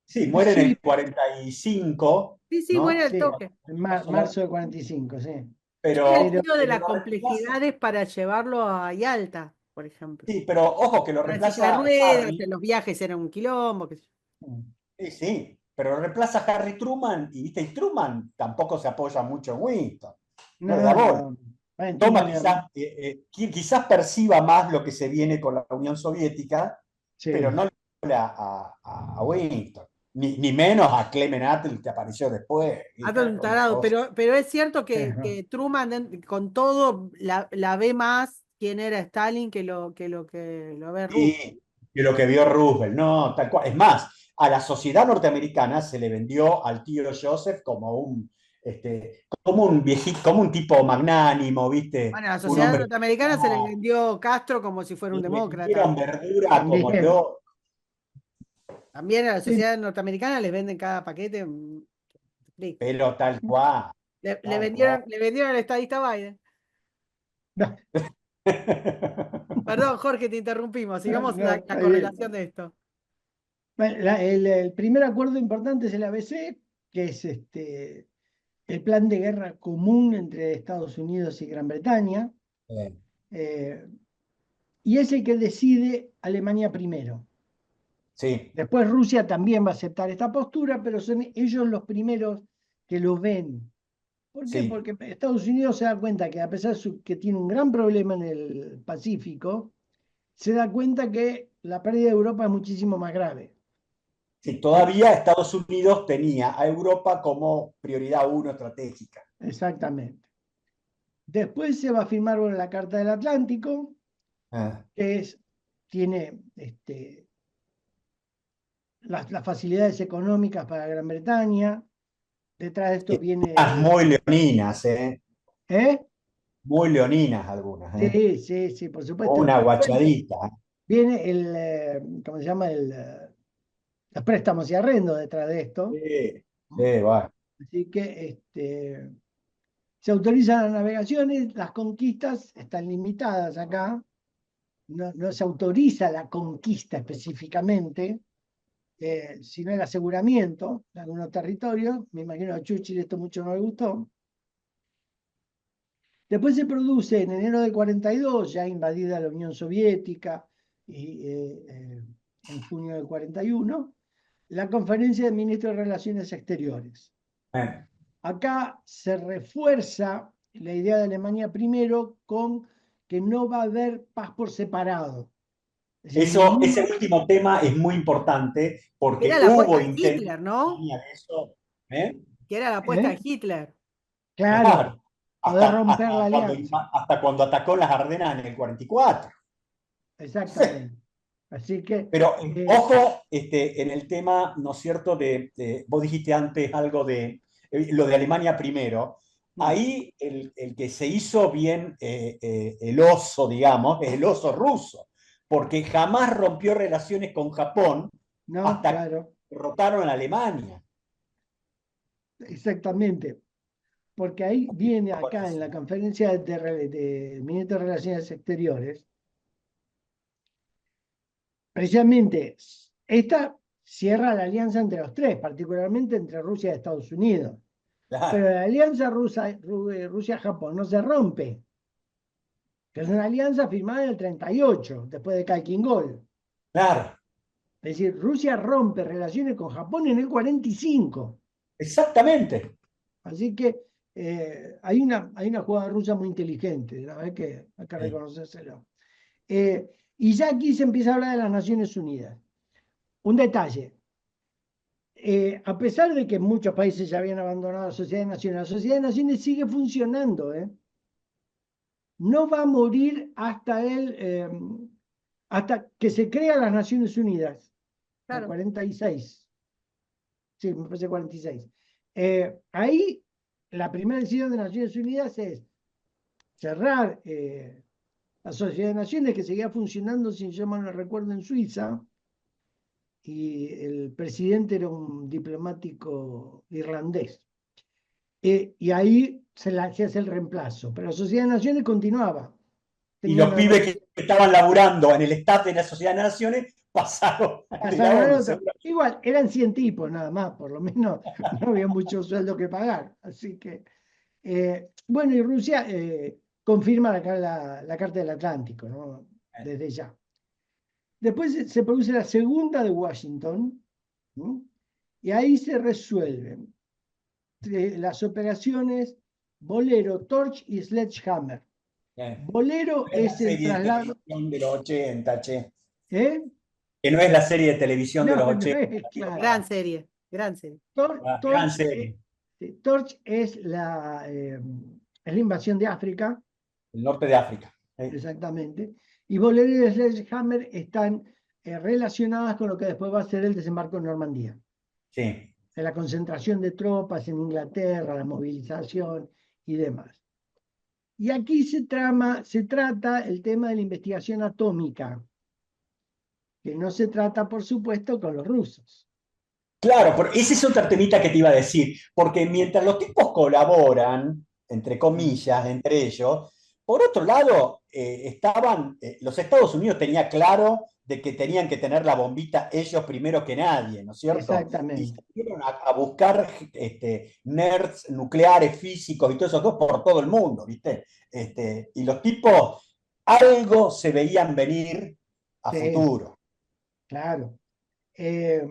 Sí, Y muere en sí, el 45, Sí, sí, muere ¿no? al sí, toque. en Más o menos, marzo de 45, sí. Sí, él pero, vio de pero las lo reemplaza. complejidades para llevarlo a Yalta, por ejemplo. Sí, pero ojo que lo Para ciclar reemplaza ruedas, Harry. los viajes eran un quilombo, qué sé yo. Sí, sí, pero lo reemplaza Harry Truman y, ¿viste? Y Truman tampoco se apoya mucho en Winston. No le da No, bola. no. Bueno, Toma Truman quizás, quizás perciba más lo que se viene con la Unión Soviética, pero sí. no le da bola a Winston. Ni menos a Clement Attlee que apareció después. Ah, todo ¿Viste? un Una tarado, cosa. pero es cierto Ajá. que Truman con todo la ve más quién era Stalin que lo ve Roosevelt. Sí, de lo que vio Roosevelt, no, tal cual. Es más, a la sociedad norteamericana se le vendió al tío Joseph como un viejito, como un tipo magnánimo, ¿viste? Bueno, a la Un sociedad hombre norteamericana se le vendió Castro como si fuera un y le demócrata. vendieron verdura como También. lo. También a la Sí. sociedad norteamericana les venden cada paquete. Explico. Pero tal cual, tal cual. Le vendieron al estadista Biden. No, Perdón, Jorge, te interrumpimos. no, Sigamos no, la está correlación bien. de esto. Bueno, el primer acuerdo importante es el ABC, que es el plan de guerra común entre Estados Unidos y Gran Bretaña, eh, y es el que decide Alemania primero. Sí, Después Rusia también va a aceptar esta postura, pero son ellos los primeros que lo ven. ¿Por qué? sí, Porque Estados Unidos se da cuenta que a pesar de que tiene un gran problema en el Pacífico, se da cuenta que la pérdida de Europa es muchísimo más grave. sí. Todavía Estados Unidos tenía a Europa como prioridad uno estratégica. Exactamente. Después se va a firmar la Carta del Atlántico, Ah. que tiene las facilidades económicas para Gran Bretaña. Detrás de esto viene. Muy leoninas, ¿eh? ¿Eh? Muy leoninas algunas, ¿eh? Sí, sí, sí, por supuesto. Una Bueno, guachadita. viene ¿cómo se llama? Los préstamos y arrendos detrás de esto. Sí, sí, bueno. Así que se autorizan las navegaciones, las conquistas están limitadas acá, no se autoriza la conquista específicamente, sino el aseguramiento de algunos territorios. Me imagino a Churchill esto mucho no le gustó. Después se produce en enero del 42, ya invadida la Unión Soviética, y en junio del 41, la Conferencia de Ministros de Relaciones Exteriores. Eh, Acá se refuerza la idea de Alemania primero con que no va a haber paz por separado. Es decir, Ese último tema es muy importante Era porque la apuesta hubo de intentos Hitler, ¿no? de eso. ¿Eh? Que era la apuesta ¿eh? de Hitler. Claro, Claro, poder romper la alianza. hasta cuando atacó las Ardenas en el 44. Exactamente. Así que, Pero ojo en el tema, ¿no es cierto? Vos dijiste antes algo de lo de Alemania primero. Ahí el que se hizo bien el oso, digamos, es el oso ruso, porque jamás rompió relaciones con Japón no, hasta que claro, derrotaron a Alemania. exactamente. Porque ahí viene acá en la conferencia de ministros de Relaciones Exteriores, precisamente esta cierra la alianza entre los tres, particularmente entre Rusia y Estados Unidos. Pero Claro, la alianza Rusia-Japón no se rompe, que es una alianza firmada en el 38, después de Calkingol. claro, Es decir, Rusia rompe relaciones con Japón en el 45. exactamente. Así que hay una jugada rusa muy inteligente, la verdad que hay que Sí. reconocérselo. Y ya aquí se empieza a hablar de las Naciones Unidas. Un detalle, a pesar de que muchos países ya habían abandonado la Sociedad de Naciones, la Sociedad de Naciones sigue funcionando, ¿eh? No va a morir hasta que se crean las Naciones Unidas, en Claro. 46. Sí, me parece 46. Ahí la primera decisión de Naciones Unidas es cerrar la Sociedad de Naciones, que seguía funcionando, si yo mal no recuerdo, en Suiza, y el presidente era un diplomático irlandés. Y ahí se hace el reemplazo, pero la Sociedad de Naciones continuaba. Y Tenía los una pibes que estaban laburando en el staff de la Sociedad de Naciones pasaron de la pasaron al ONU. otro. Igual, eran 100 tipos nada más, por lo menos no había mucho sueldo que pagar. Así que, bueno, y Rusia confirma la Carta del Atlántico, ¿no? Desde ya. Después se produce la segunda de Washington, ¿no? Y ahí se resuelven las operaciones Bolero, Torch y Sledgehammer. Bolero Es la es el serie de traslado, televisión de los 80, che. ¿eh? Que no es la serie de televisión de No, los no 80. es claro. Gran serie, gran serie. Gran Torch, serie. Torch es la invasión de África, El norte de África. exactamente, y Bolero y Sledgehammer están relacionadas con lo que después va a ser el desembarco en Normandía, Sí. de la concentración de tropas en Inglaterra, la movilización y demás. Y aquí se trata el tema de la investigación atómica, que no se trata, por supuesto, con los rusos. Claro, ese es otra temita que te iba a decir, porque mientras los tipos colaboran, entre comillas, entre ellos, por otro lado, los Estados Unidos tenía claro de que tenían que tener la bombita ellos primero que nadie, ¿no es cierto? Y Exactamente. salieron a buscar nerds nucleares, físicos y todo eso por todo el mundo, ¿viste? Y los tipos algo se veían venir a Sí, futuro. claro. Eh,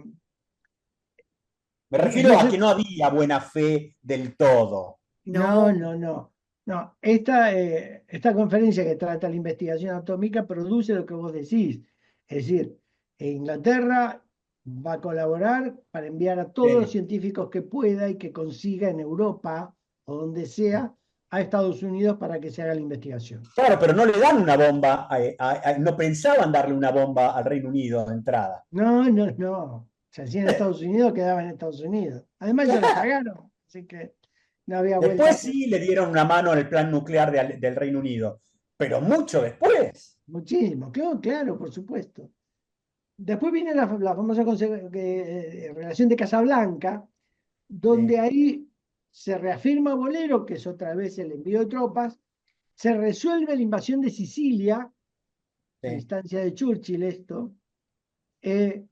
Me refiero a que entonces, no había buena fe del todo. no, No, no, no. No, esta conferencia que trata la investigación atómica produce lo que vos decís. Es decir, Inglaterra va a colaborar para enviar a todos los Sí. científicos que pueda y que consiga en Europa o donde sea a Estados Unidos para que se haga la investigación. Claro, pero no le dan una bomba, no pensaban darle una bomba al Reino Unido de entrada. No, no, no. Se hacía en Estados Unidos, quedaba en Estados Unidos. Además ya lo Claro. pagaron, así que no había vuelta Después atrás. sí le dieron una mano en el plan nuclear del Reino Unido, pero mucho después. Muchísimo, claro, claro, por supuesto. Después viene la famosa relación de Casablanca, Sí, donde ahí se reafirma Bolero, que es otra vez el envío de tropas, se resuelve la invasión de Sicilia, a sí, instancia de Churchill esto, eh,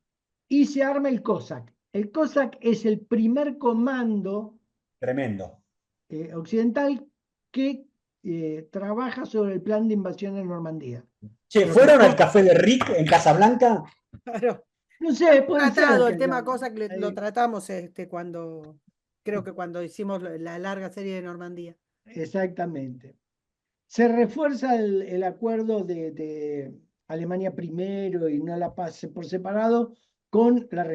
y se arma el COSAC. El COSAC es el primer comando tremendo. occidental que trabaja sobre el plan de invasión en Normandía. Che, Lo que ¿fueron al no, café de Rick en Casablanca? claro. no sé, puede ser Tratado, que el tema hayan, cosa que lo tratamos creo que cuando hicimos la larga serie de Normandía. exactamente. Se refuerza el acuerdo de Alemania primero y no la paz por separado con la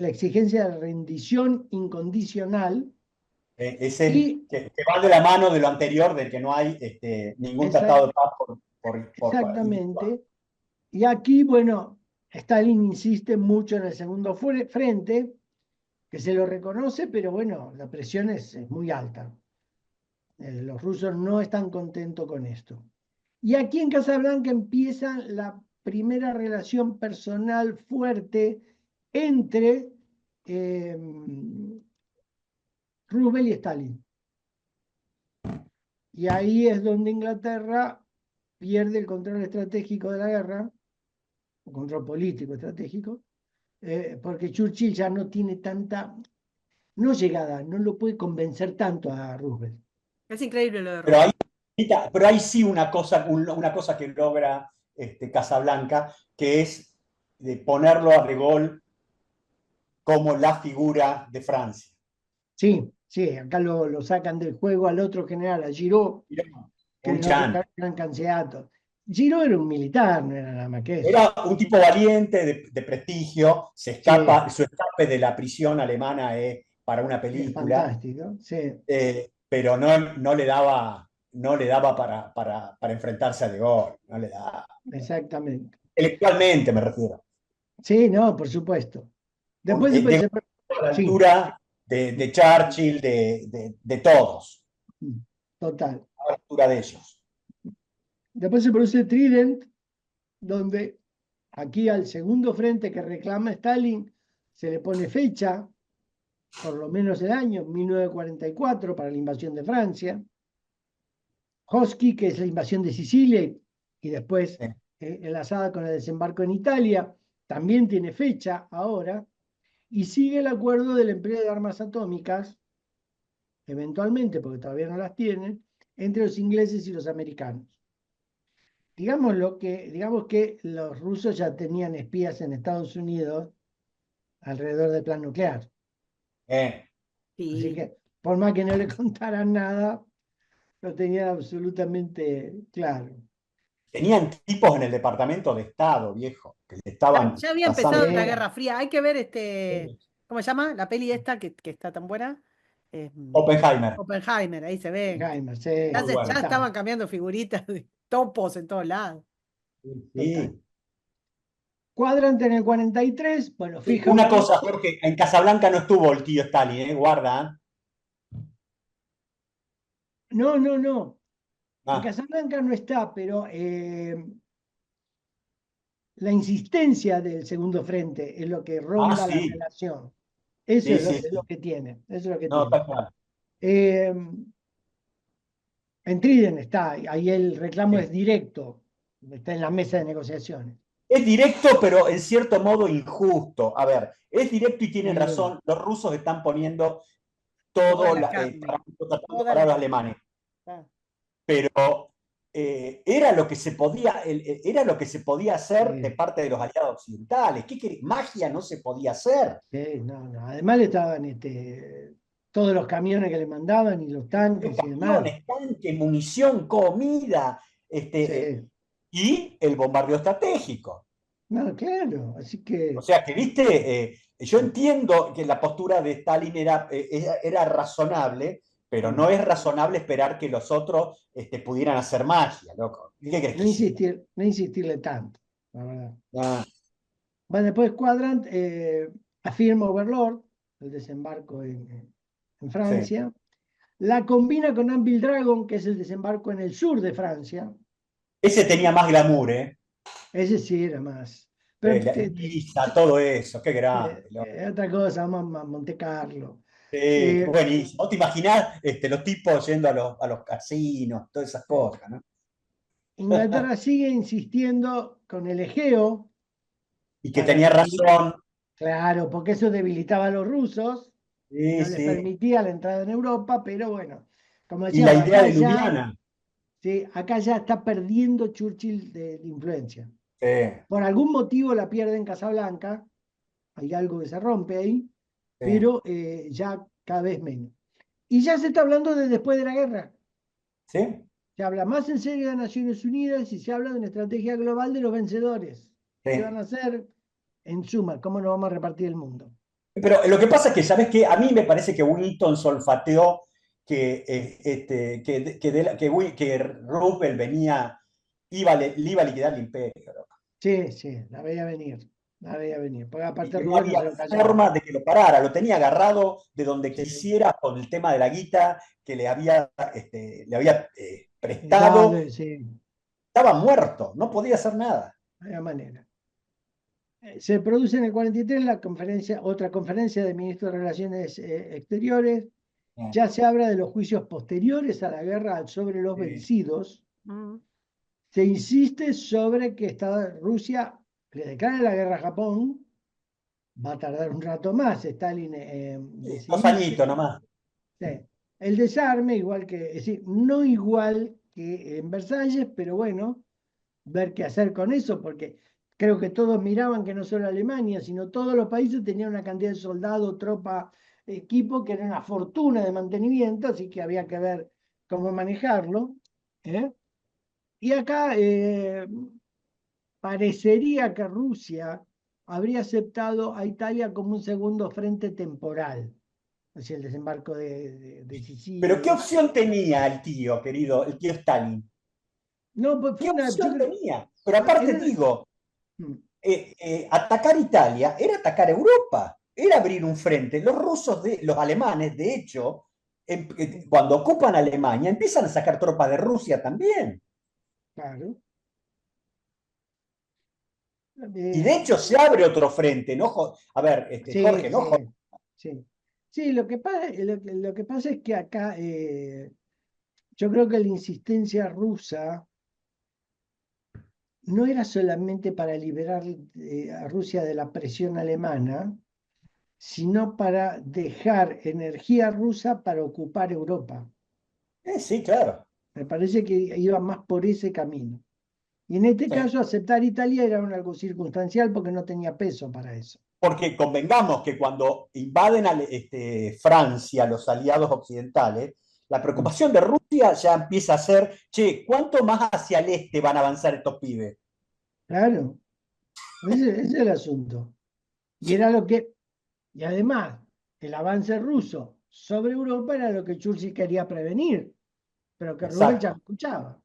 exigencia de rendición incondicional Ese y que va de la mano de lo anterior, de que no hay ningún esa- tratado de paz individual. exactamente. Y aquí, bueno, Stalin insiste mucho en el segundo frente, que se lo reconoce, pero bueno, la presión es muy alta. Los rusos no están contentos con esto. Y aquí en Casablanca empieza la primera relación personal fuerte entre eh, Roosevelt y Stalin. Y ahí es donde Inglaterra pierde el control estratégico de la guerra, o control político estratégico, porque Churchill ya no tiene tanta, no llegada, no lo puede convencer tanto a Roosevelt. Es increíble lo de Pero Roosevelt. pero hay sí una cosa que logra Casablanca, que es de ponerlo a De Gaulle como la figura de Francia. Sí, Sí, acá lo sacan del juego al otro general, a Giraud, que Un es el otro chan. gran candidato. Giraud era un militar, no era nada más que eso. Era un tipo valiente, de prestigio, se Sí, escapa, su escape de la prisión alemana es para una es película, fantástico, sí, pero no le daba para enfrentarse a De Gaulle, no le daba. exactamente. Intelectualmente me refiero. Sí, no, por supuesto. Después De Gaulle a la sí, altura de Churchill, de todos, total. a la altura de ellos. Después se produce Trident, donde aquí al segundo frente que reclama Stalin se le pone fecha, por lo menos el año 1944, para la invasión de Francia. Hosky, que es la invasión de Sicilia, y después Sí. enlazada con el desembarco en Italia, también tiene fecha ahora, y sigue el acuerdo del empleo de armas atómicas, eventualmente, porque todavía no las tienen, entre los ingleses y los americanos. Digamos que los rusos ya tenían espías en Estados Unidos alrededor del plan nuclear. Eh, Así Sí. que, por más que no le contaran nada, lo tenían absolutamente claro. Tenían tipos en el Departamento de Estado, viejo, que le Ya, estaban ya había pasando. empezado la Sí, Guerra Fría. Hay que ver ¿cómo se llama? La peli esta que está tan buena. Eh, Oppenheimer, Oppenheimer, ahí se ve. Jaime, sí, muy Ya bueno. total, estaban cambiando figuritas de topos en todos lados. total. Sí. Cuadrante en el 43, bueno, fijan Una Berlín. cosa, Jorge, en Casablanca no estuvo el tío Stalin, guarda. No, no, no. En Ah, Casablanca no está, pero la insistencia del segundo frente es lo que ronda la sí, relación. Eso sí, es lo sí. que tiene. Eso es lo que No, tiene. tal cual. Eh, en Triden está, ahí el reclamo Sí. es directo, está en la mesa de negociaciones. Es directo, pero en cierto modo injusto. A ver, es directo y tienen Sí, razón. Los rusos están poniendo Toda todo, la carne. tratando de Toda parar la a los carne. alemanes. Ah, Pero era lo que se podía, era lo que se podía hacer de sí, parte de los aliados occidentales. ¿Qué querés? Magia no se podía hacer. sí, no, no. Además le estaban todos los camiones que le mandaban y los Los tanques y demás. camiones, tanques, munición, comida, Sí, y el bombardeo estratégico. no, claro. Así O que sea que, viste, yo entiendo que la postura de Stalin era razonable, pero no es razonable esperar que los otros pudieran hacer magia, loco. ¿Qué crees que hiciera? no insistirle tanto, la verdad. Ah, Bueno, después Quadrant afirma Overlord, el desembarco en sí. Francia. La combina con Anvil Dragon, que es el desembarco en el sur de Francia. Ese tenía más glamour, ¿eh? Ese sí era más. Pero Pisa, todo eso, qué grande, loco. otra cosa, vamos a Monte Carlo. Sí, Eh, buenísimo. ¿No te imaginás los tipos yendo a los casinos, todas esas eh, cosas, ¿no? Inglaterra sigue insistiendo con el Egeo Y que para tenía razón. claro, porque eso debilitaba a los rusos y Sí, no les sí. permitía la entrada en Europa, pero bueno, como Y la decíamos, idea de Ljubljana. sí, acá ya está perdiendo Churchill de influencia. Sí, Por algún motivo la pierde en Casablanca, hay algo que se rompe ahí, sí, pero ya cada vez menos. Y ya se está hablando de después de la guerra. sí, Se habla más en serio de Naciones Unidas y se habla de una estrategia global de los vencedores. ¿Qué van sí. a hacer? En suma, ¿cómo nos vamos a repartir el mundo? Pero lo que pasa es que, ¿sabes qué? A mí me parece que Winston solfateó que Roosevelt le iba a liquidar el imperio, ¿no? Sí, sí, la veía venir. La veía venir. Porque Y aparte que no Rubén no se había lo callaba. forma de que lo parara. Lo tenía agarrado de donde Sí, quisiera con el tema de la guita que le había prestado. dale, sí, Estaba muerto, no podía hacer nada. no había manera. Se produce en el 43 la conferencia, otra conferencia de ministros de Relaciones Exteriores. Eh, Ya se habla de los juicios posteriores a la guerra sobre los eh, vencidos. mm. Se insiste sobre que Rusia le declara la guerra a Japón. Va a tardar un rato más Stalin en 2 añitos decidirse. nomás. Sí. El desarme, igual que, es decir, no igual que en Versalles, pero bueno, ver qué hacer con eso, porque creo que todos miraban que no solo Alemania, sino todos los países tenían una cantidad de soldados, tropa equipo que era una fortuna de mantenimiento, así que había que ver cómo manejarlo. ¿Eh? Y acá parecería que Rusia habría aceptado a Italia como un segundo frente temporal, o sea, el desembarco de Pero ¿qué Sicilia. opción tenía el tío, querido, el tío Stalin? No, pues ¿Qué fue una, yo opción creo, tenía? Pero aparte era, digo, mm, atacar Italia era atacar Europa, era abrir un frente. Los alemanes, de hecho, cuando ocupan Alemania, empiezan a sacar tropas de Rusia también. claro. Y de hecho se abre otro frente, ¿no? A ver, Sí, Jorge, ¿no? sí, sí. Sí, lo que pasa es que acá yo creo que la insistencia rusa no era solamente para liberar a Rusia de la presión alemana, sino para dejar energía rusa para ocupar Europa. Sí, claro. Me parece que iba más por ese camino. Y en este Sí. caso, aceptar Italia era algo circunstancial porque no tenía peso para eso. Porque convengamos que cuando invaden Francia, los aliados occidentales, la Mm. preocupación de Rusia ya empieza a ser, che, ¿cuánto más hacia el este van a avanzar estos pibes? Claro, ese es el asunto. Y era lo que, y además, el avance ruso sobre Europa era lo que Churchill quería prevenir, pero que Roosevelt ya Exacto. escuchaba.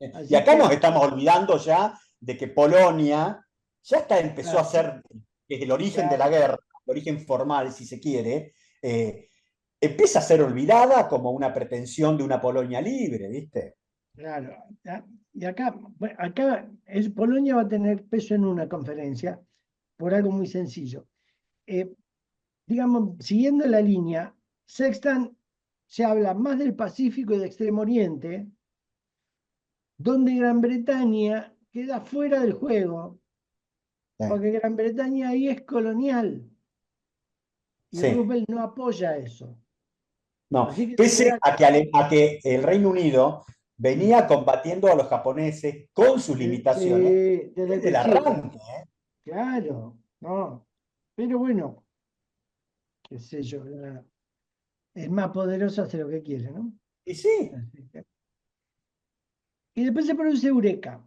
Y Así acá que, nos estamos olvidando ya de que Polonia empezó a claro, ser, desde el origen de la claro, guerra, el origen formal, si se quiere, empieza a ser olvidada como una pretensión de una Polonia libre, ¿viste? claro. Y acá, bueno, acá Polonia va a tener peso en una conferencia por algo muy sencillo. Eh, digamos, siguiendo la línea, Sextan se habla más del Pacífico y de Extremo Oriente, donde Gran Bretaña queda fuera del juego, porque Gran Bretaña ahí es colonial y Sí. Roosevelt no apoya eso. No, Así que se pese queda a que el Reino Unido venía combatiendo a los japoneses con sus limitaciones desde el desde el principio. arranque, ¿eh? Claro, no. Pero bueno, qué sé yo, es más poderoso hace lo que quiere, ¿no? Y sí, Así y después se produce Eureka.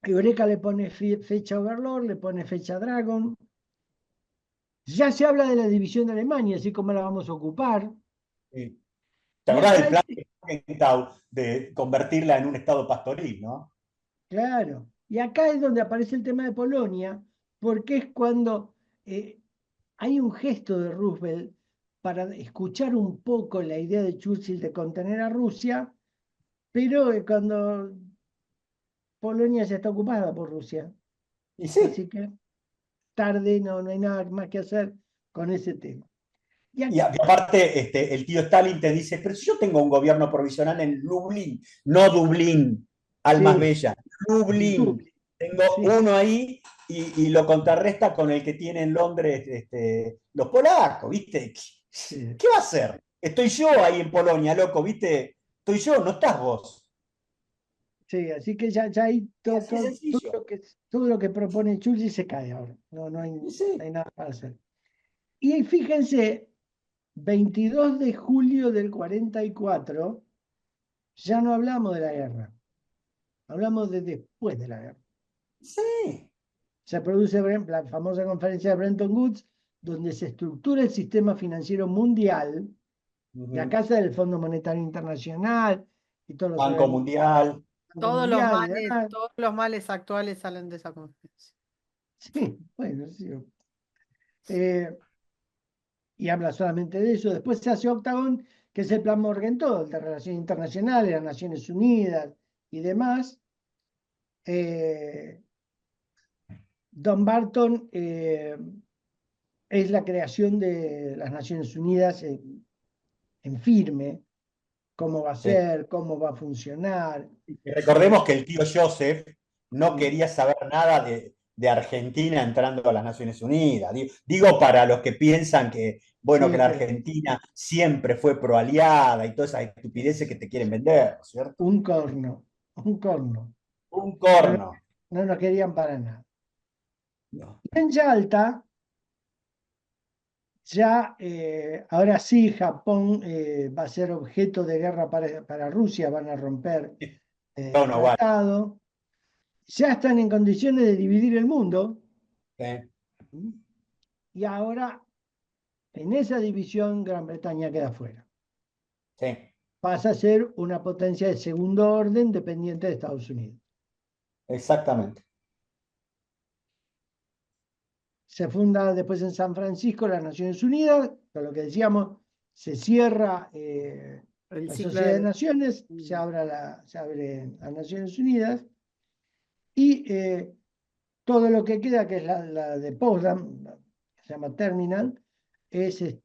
Eureka le pone fecha Overlord, le pone fecha Dragon. Ya se habla de la división de Alemania, así como la vamos a ocupar. sí. ¿Te Y acordás acá, del plan de Morgenthau de convertirla en un estado pastoril, ¿no? claro, y acá es donde aparece el tema de Polonia, porque es cuando eh, hay un gesto de Roosevelt para escuchar un poco la idea de Churchill de contener a Rusia, pero cuando Polonia ya está ocupada por Rusia. Y sí. Así que tarde, no hay nada más que hacer con ese tema. Y Y acá, aparte, el tío Stalin te dice, pero si yo tengo un gobierno provisional en Lublin, no Dublín, almas sí, bellas, Lublin. Dublín, Tengo sí, uno ahí y lo contrarresta con el que tiene en Londres los polacos, ¿viste? sí, ¿Qué va a hacer? Estoy yo ahí en Polonia, loco, ¿viste? Estoy yo, no estás vos. sí, así que ya hay Y así de sencillo. todo lo que propone Churchill se cae ahora. Y No sí. hay nada para hacer. Y fíjense, 22 de julio del 44 ya no hablamos de la guerra, hablamos de después de la guerra. Sí. Se produce la famosa conferencia de Bretton Woods, donde se estructura el sistema financiero mundial, la Ujú. casa del Fondo Monetario Internacional y todos los Banco organismos Mundial. mundiales y demás. Todos los males actuales salen de esa conferencia. Sí, bueno, sí. Eh, y habla solamente de eso. Después se hace Octagon, que es el plan Morgenthau, el de Relaciones Internacionales, las Naciones Unidas y demás. Eh, Don Barton es la creación de las Naciones Unidas en firme, cómo va a Sí. ser, cómo va a funcionar. Y eh, recordemos que el tío Joseph no mm, quería saber nada de Argentina entrando a las Naciones Unidas. Digo, para los que piensan que, bueno, que sí, la Argentina siempre fue proaliada y todas esas estupideces que te quieren vender, ¿no es cierto? un corno, un corno. Un No, corno. no nos querían para nada. No. En Yalta ya, ahora sí, Japón va a ser objeto de guerra para Rusia, van a romper No, el no, vale. tratado. Ya están en condiciones de dividir el mundo Sí. y ahora en esa división Gran Bretaña queda fuera. Sí, Pasa a ser una potencia de segundo orden dependiente de Estados Unidos. exactamente. Se funda después en San Francisco las Naciones Unidas, con lo que decíamos, se cierra El la ciclo Sociedad de de... Naciones, se abre a Naciones Unidas y todo lo que queda, que es la de Potsdam, se llama Terminal, es el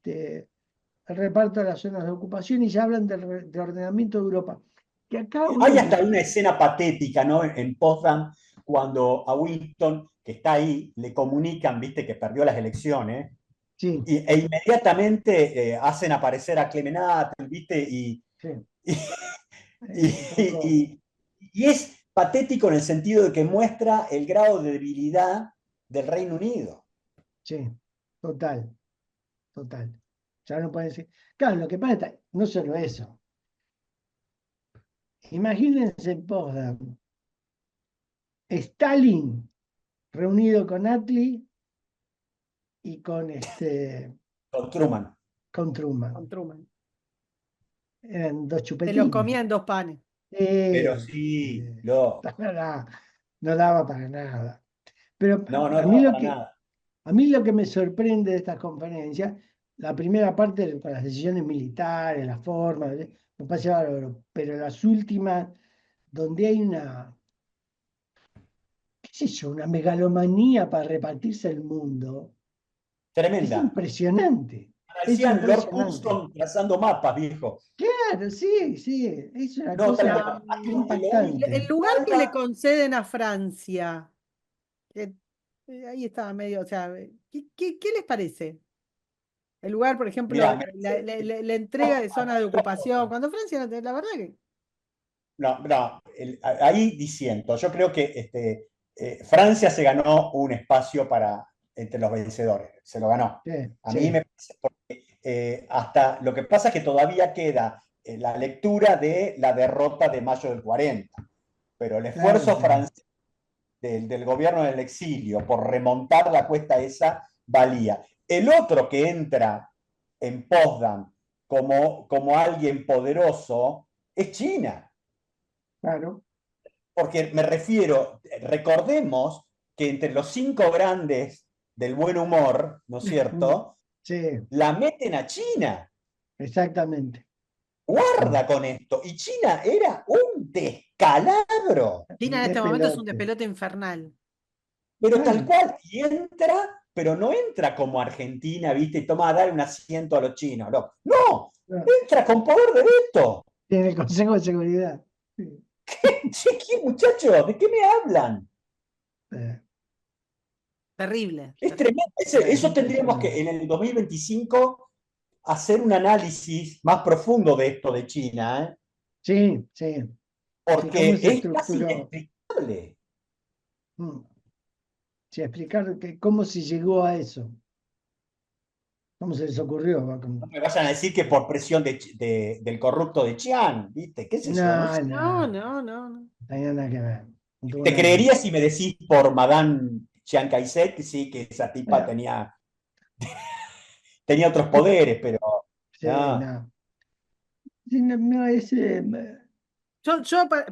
reparto de las zonas de ocupación y ya hablan de ordenamiento de Europa. Que acá uno Hay hasta dice, una escena patética, ¿no? En Potsdam, cuando a Winston, que está ahí, le comunican, viste, que perdió las elecciones, sí, e inmediatamente hacen aparecer a Clemenat, viste, sí, y, un poco, y es patético en el sentido de que muestra el grado de debilidad del Reino Unido. sí, total, total. Ya no pueden decir. Claro, lo que pasa es, no solo eso. Imagínense en Potsdam, Stalin reunido con Attlee y Con Truman. con con Truman. Truman. Eran dos Se los chupetines. comían dos panes. Pero Sí, sí, no daba, no daba para nada. Pero no, no a mí daba lo para que, nada. a mí lo que me sorprende de estas conferencias, la primera parte con las decisiones militares, las formas, me parece bárbaro, pero las últimas, donde hay qué sé yo, una megalomanía para repartirse el mundo, es Tremenda. impresionante, es Decían Lord impresionante. Curzon trazando mapas, viejo. Claro, sí, sí, es una No, tal cosa cual. El impactante. lugar que le Falta. conceden a Francia, que, ahí estaba medio, o sea, ¿qué les parece? El lugar, por ejemplo, Mirá, la entrega de zonas de ocupación, cuando Francia, la verdad que... no, no, ahí diciendo, yo creo que Francia se ganó un espacio para entre los vencedores, se lo ganó. Sí, A mí sí, me parece porque hasta lo que pasa es que todavía queda la lectura de la derrota de mayo del 40, pero el claro, esfuerzo claro. francés del gobierno del exilio por remontar la cuesta esa valía. El otro que entra en Potsdam como alguien poderoso es China. Claro, Porque me refiero, recordemos que entre los 5 grandes del buen humor, ¿no es mm, cierto? sí, La meten a China. exactamente. Sí. Guarda con esto. Y China era un descalabro, China Un en este momento es un despelote. despelote infernal. pero tal Claro, cual. Y entra, pero no entra como Argentina, ¿viste? Y toma a dar un asiento a los chinos. No, no, no, entra con poder de veto. tiene el Consejo de Seguridad. Sí, Che, ¿qué, muchachos? ¿De qué me hablan? eh, Terrible, Es terrible. tremendo. es Eso tendríamos impresionante. que en el 2025 hacer un análisis más profundo de esto de China, ¿eh? Sí, sí, sí, cómo Porque se es casi estructuró. inexplicable. Mm, sí, explicar cómo se llegó a eso, cómo se les ocurrió. No me vayan a decir que por presión del corrupto de Chiang, ¿viste? ¿Qué sé yo? No sé. No, No, no, no, no, no. no tenía nada que ver. No tuvo Te nada que ver. creería si me decís por Madame Chiang Kai-shek, sí, que esa tipa Eh, tenía otros poderes, pero sí, no. no. Sí, no, no,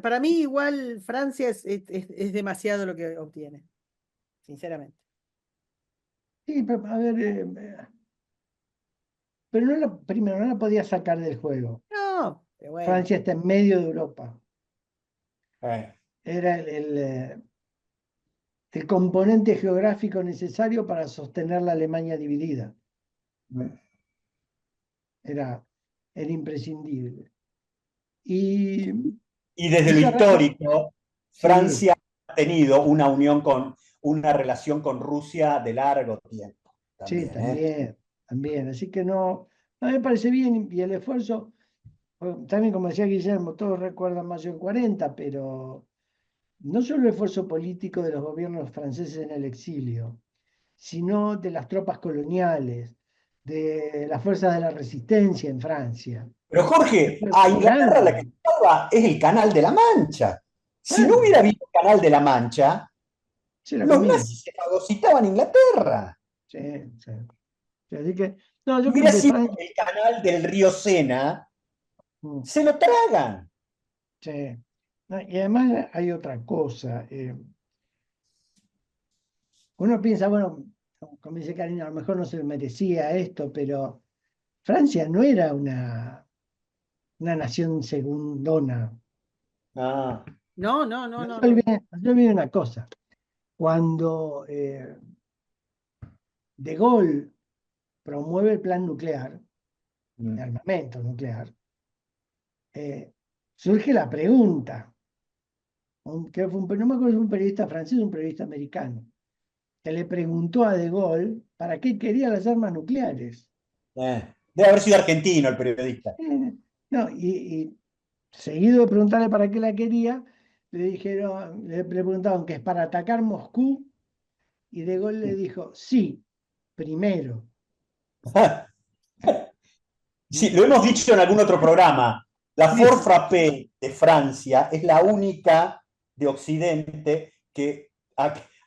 Para mí igual Francia es demasiado lo que obtiene, sinceramente. sí, pero, a ver, pero primero no la podía sacar del juego. No, pero bueno. Francia está en medio de Europa. Eh, Era el componente geográfico necesario para sostener la Alemania dividida. Era, era imprescindible. Y y desde lo esa razón, histórico, sí, Francia ha tenido una relación con Rusia de largo tiempo sí, también, ¿eh? también, también. Así que no, no me parece bien y el esfuerzo, también como decía Guillermo, todos recuerdan mayo del 40, pero no solo el esfuerzo político de los gobiernos franceses en el exilio, sino de las tropas coloniales, de las fuerzas de la resistencia en Francia. Pero Jorge, a Inglaterra la que Franco, se salva es el Canal de la Mancha. Si no claro, hubiera habido el Canal de la Mancha, se la los comían. nazis se fagocitaban Inglaterra. Sí, sí. Sí, así que, no, Si yo creo hubiera que sido Francia, el canal del río Sena, mm, se lo tragan. sí. No, y además hay otra cosa. Uno piensa, bueno, como dice Karina, a lo mejor no se merecía esto, pero Francia no era una nación segundona. Ah, No, no, no, No no, se no. olviden, no se olviden una cosa. Cuando De Gaulle promueve el plan nuclear, de mm, armamento nuclear, eh, surge la pregunta, que fue no me acuerdo si fue un periodista francés o un periodista americano, que le preguntó a De Gaulle para qué quería las armas nucleares. Debe haber sido argentino el periodista. No, y seguido de preguntarle para qué la quería, le preguntaron que es para atacar Moscú, y De Gaulle le dijo, sí, primero. Sí, lo hemos dicho en algún otro programa. La Ford Sí, Frappé de Francia es la única de Occidente que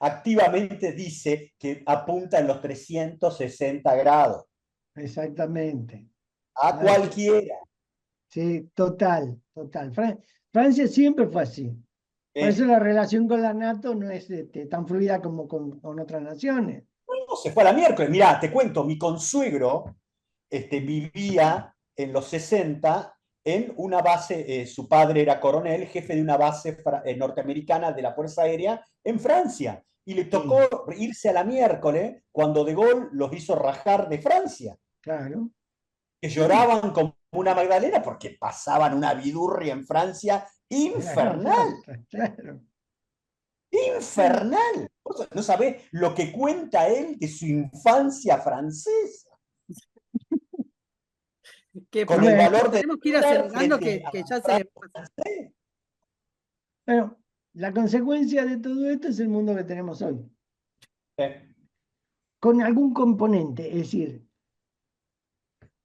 activamente dice que apunta en los 360 grados. exactamente. A No, cualquiera. sí, total, total. Francia siempre fue así. Por eso ¿Eh? la relación con la NATO no es tan fluida como con otras naciones. No, se fue a la miércoles. Mirá, te cuento, mi consuegro vivía en los 60 en una base, su padre era coronel, jefe de una base norteamericana de la Fuerza Aérea en Francia. Y le tocó Sí, irse a la miércoles cuando De Gaulle los hizo rajar de Francia, claro. que Sí, lloraban como una Magdalena porque pasaban una vidurria en Francia claro, infernal, claro. Bueno, infernal. ¿Vos no sabés lo que cuenta él de su infancia francesa? Que Con el bueno, valor del tenemos que ir dólar acelerando frente a que la ya se. franco francés. bueno, la consecuencia de todo esto es el mundo que tenemos hoy, con algún componente, es decir,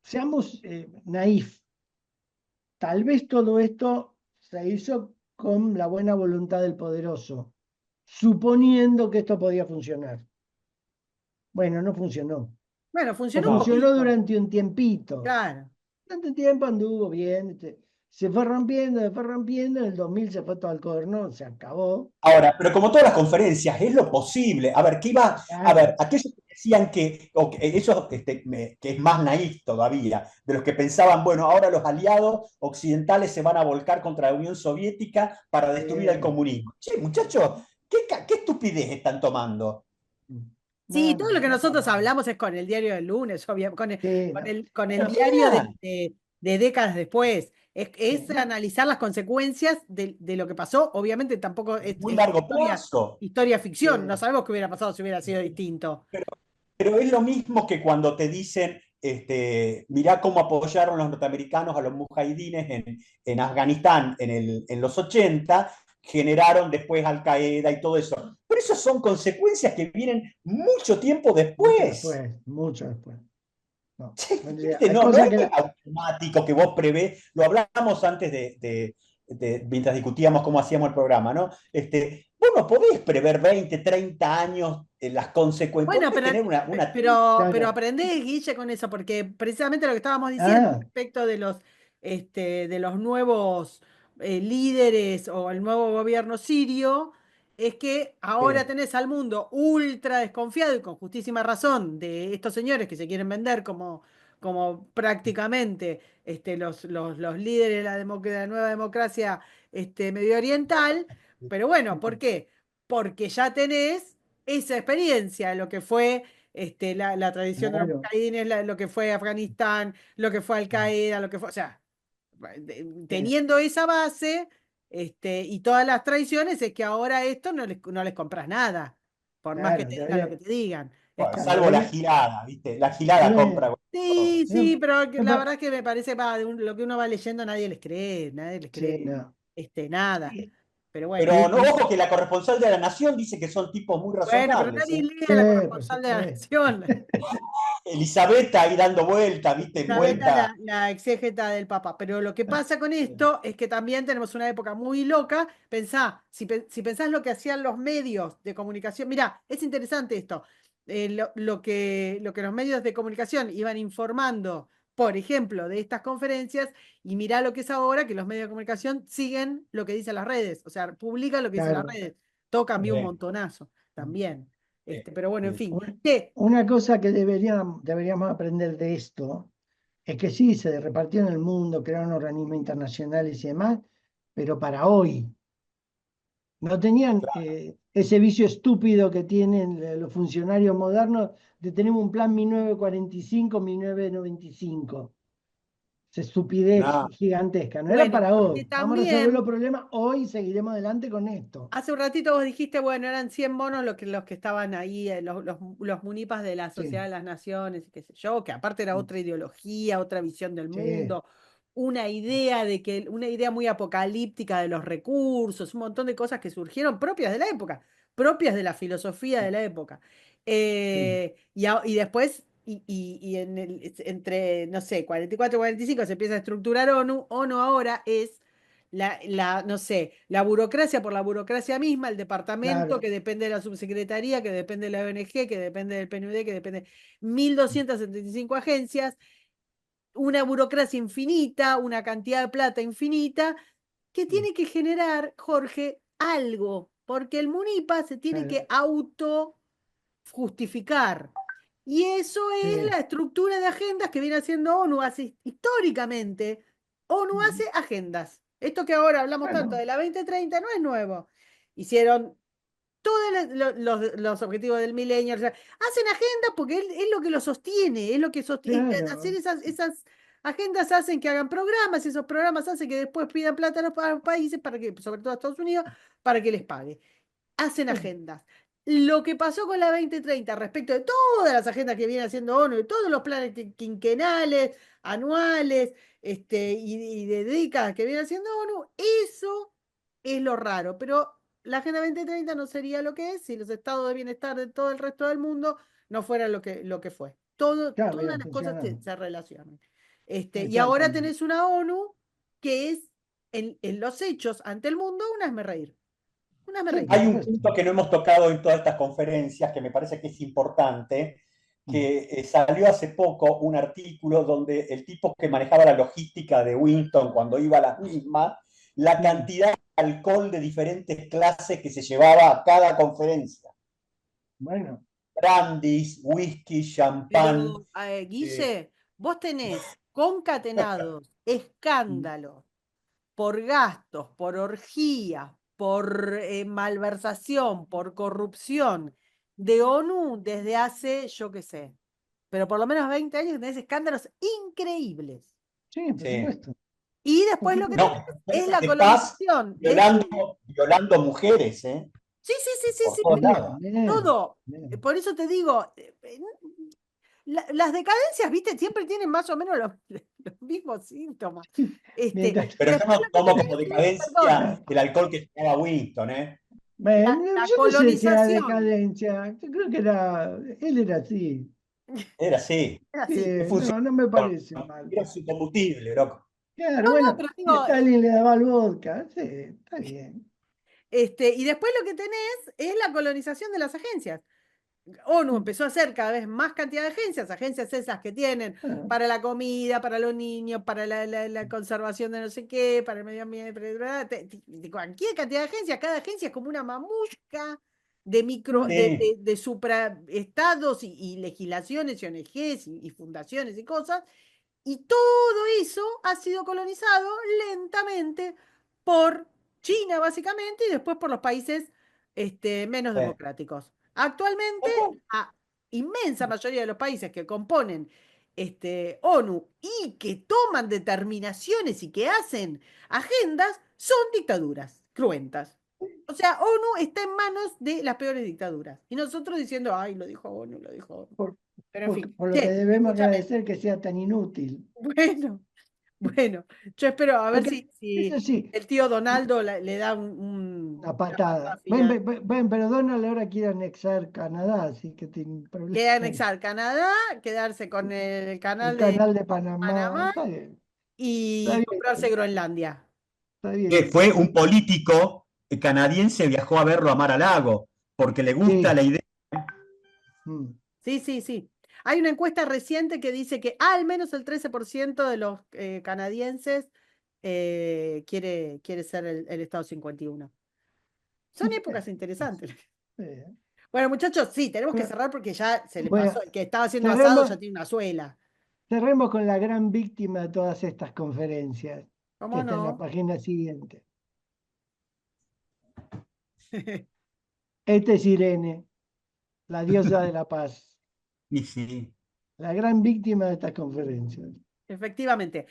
seamos naif. Tal vez todo esto se hizo con la buena voluntad del poderoso, suponiendo que esto podía funcionar. Bueno, no funcionó. Bueno, O funcionó un No, funcionó poquito. durante un tiempito. Claro. Durante un tiempo anduvo bien. Se fue rompiendo. En el 2000 se fue todo al corno, se acabó. ahora, pero como todas las conferencias, es lo posible. A ver, ¿qué iba? A Claro, ver, aquellos que decían que, eso que es más naif todavía, de los que pensaban, bueno, ahora los aliados occidentales se van a volcar contra la Unión Soviética para destruir al sí. comunismo. Che, muchachos, ¿qué estupidez están tomando? Sí, No, todo lo que nosotros no, hablamos es con el diario del lunes, con sí, no. con el Bueno, diario Mirá, de décadas después. Es sí, analizar las consecuencias de lo que pasó. Obviamente tampoco muy largo plazo. historia ficción. No sí, sabemos qué hubiera pasado si hubiera sido distinto. Pero es lo mismo que cuando te dicen, mirá cómo apoyaron los norteamericanos a los mujahidines en Afganistán en los 80, generaron después Al Qaeda y todo eso. Pero eso son consecuencias que vienen mucho tiempo mucho después. después, mucho después. No, ¿Viste? hay No cosas es que automático que vos prevés, lo hablamos antes mientras discutíamos cómo hacíamos el programa, ¿no? Vos no podés prever 20, 30 años las consecuencias, Bueno, podés tener pero claro. aprendé, Guille, con eso, porque precisamente lo que estábamos diciendo Ah, respecto de los nuevos líderes o el nuevo gobierno sirio, es que ahora sí, tenés al mundo ultra desconfiado y con justísima razón de estos señores que se quieren vender como prácticamente los líderes de de la nueva democracia medio oriental. Pero bueno, ¿por qué? Porque ya tenés esa experiencia, de lo que fue la tradición de los claro. mujahidines, lo que fue Afganistán, lo que fue Al Qaeda, lo que fue, o sea, Sí, teniendo esa base y todas las tradiciones, es que ahora esto no les compras nada, por más que claro, te digan lo que te digan. Es bueno, como claro, salvo la que, gilada, ¿viste? La gilada me- compra con sí, todo. sí, pero la me- verdad es que me parece, lo que uno va leyendo nadie les sí, cree no. nada. Y- Pero bueno. Pero no, y- ojo que la corresponsal de la Nación dice que son tipos muy Bueno, pero razonables, nadie ¿eh? lee sí, a la por corresponsal de la supuesto. Nación. Elisabetta ahí dando vueltas, viste, La, envuelta. la exégeta del Papa. Pero lo que pasa con esto es que también tenemos una época muy loca. Pensá, si pensás lo que hacían los medios de comunicación, mirá, es interesante esto. Lo que los medios de comunicación iban informando, por ejemplo, de estas conferencias, y mirá lo que es ahora, que los medios de comunicación siguen lo que dicen las redes, o sea, publican lo que dicen las Claro. redes. Todo cambió un Sí, montonazo también. sí, Pero bueno, en sí. fin. Un- ¿Qué? Una cosa que deberíamos aprender de esto es que sí, se repartió en el mundo, crearon organismos internacionales y demás, pero para hoy. No tenían ese vicio estúpido que tienen los funcionarios modernos de tener un plan 1945, 1995. Esa estupidez No, gigantesca. No era Bueno, para porque hoy. Vamos a resolver los también problemas hoy y seguiremos adelante con esto. hace un ratito vos dijiste, bueno, eran 100 monos los que estaban ahí, los munipas de la Sociedad Sí, de las Naciones, y qué sé yo, que aparte era otra ideología, otra visión del sí, mundo, una idea muy apocalíptica de los recursos, un montón de cosas que surgieron propias de la época, propias de la filosofía de la época. sí, Y después, entre, no sé, 44 y 45 se empieza a estructurar ONU. ONU ahora es no sé, la burocracia por la burocracia misma, el departamento claro. que depende de la subsecretaría, que depende de la ONG, que depende del PNUD, que depende de 1.275 agencias, una burocracia infinita, una cantidad de plata infinita, que tiene que generar, Jorge, algo, porque el MUNIPA se tiene Claro, que auto justificar. Y eso es sí. la estructura de agendas que viene haciendo ONU hace históricamente. ONU hace agendas. Esto que ahora hablamos tanto Bueno, de la 2030 no es nuevo. Hicieron todos los objetivos del milenio. O sea, hacen agendas porque es lo que lo sostiene, es lo que sostiene. Hacer claro. esas agendas hacen que hagan programas, esos programas hacen que después pidan plata a los países, para que, sobre todo a Estados Unidos, para que les pague. Hacen Sí, agendas. Lo que pasó con la 2030 respecto de todas las agendas que viene haciendo ONU, de todos los planes quinquenales, anuales, y de décadas que viene haciendo ONU, eso es lo raro. Pero la Agenda 2030 no sería lo que es si los estados de bienestar de todo el resto del mundo no fueran lo que fue. claro, Todas bien, las cosas funciona. se relacionan. Y ahora Exactamente. tenés una ONU que es, en los hechos ante el mundo, una esmerreír. Una Sí, por esmerreír. hay un supuesto. punto que no hemos tocado en todas estas conferencias que me parece que es importante, que salió hace poco un artículo donde el tipo que manejaba la logística de Winston cuando iba a las mismas, la Sí. cantidad de alcohol de diferentes clases que se llevaba a cada conferencia. Bueno, Brandis, whisky, champán. Pero, Eh, Guille, vos tenés concatenados escándalos por gastos, por orgías, por malversación, por corrupción de ONU desde hace, yo qué sé, pero por lo menos 20 años tenés escándalos increíbles. sí, por sí. supuesto. Y Por después lo que tenés No, supuesto. es la de paz colonización de... violando mujeres, Sí, sí, sí, sí, por sí, todos Sí, lados. también. todo. Bien. Por eso te digo, las decadencias, viste, siempre tienen más o menos los mismos síntomas. Mientras, Y Pero yo después no lo que tomo tenés como es, perdón, decadencia el alcohol que llevaba Winston, la yo no sé si era colonización. decadencia, yo creo que él era así. Era así. Es así. Es No, no me parece mal. Era su combustible, loco. Claro, No, no, bueno, pero y digo, Stalin le daba el vodka, sí, está bien. y después lo que tenés es la colonización de las agencias. ONU empezó a hacer cada vez más cantidad de agencias, agencias esas que tienen Ah, para la comida, para los niños, para la conservación de no sé qué, para el medio ambiente, de cualquier cantidad de agencias. Cada agencia es como una mamushka de micro, Sí, de supraestados y legislaciones y ONGs y fundaciones y cosas. Y todo eso ha sido colonizado lentamente por China, básicamente, y después por los países menos sí. democráticos. Actualmente, la inmensa mayoría de los países que componen ONU y que toman determinaciones y que hacen agendas son dictaduras cruentas. O sea, ONU está en manos de las peores dictaduras. Y nosotros diciendo, ay, lo dijo ONU, lo dijo ONU. por, Pero en fin, por lo que che, debemos escúchame. agradecer que sea tan inútil. Bueno. Bueno, yo espero a ver Porque si eso sí, el tío Donaldo le da una una patada. patada final. Pero Donald ahora quiere anexar Canadá, así que tiene un problema. Queda anexar Canadá, quedarse con el El canal de canal de Panamá, Panamá está y comprarse bien, Groenlandia. está Que bien. fue un político canadiense, viajó a verlo a Mar a Lago, porque le gusta Sí. la idea. Mm. Sí, sí, sí. Hay una encuesta reciente que dice que al menos el 13% de los canadienses quiere ser el Estado 51. Son épocas interesantes. Eh, Bueno, muchachos, sí, tenemos que Bueno, cerrar porque ya se le bueno, pasó. El que estaba haciendo asado ya cerremos, tiene una suela. cerremos con la gran víctima de todas estas conferencias, que ¿Cómo está en la no? página siguiente. Esta es Irene, la diosa de la paz, Y sí. la gran víctima de estas conferencias. Efectivamente.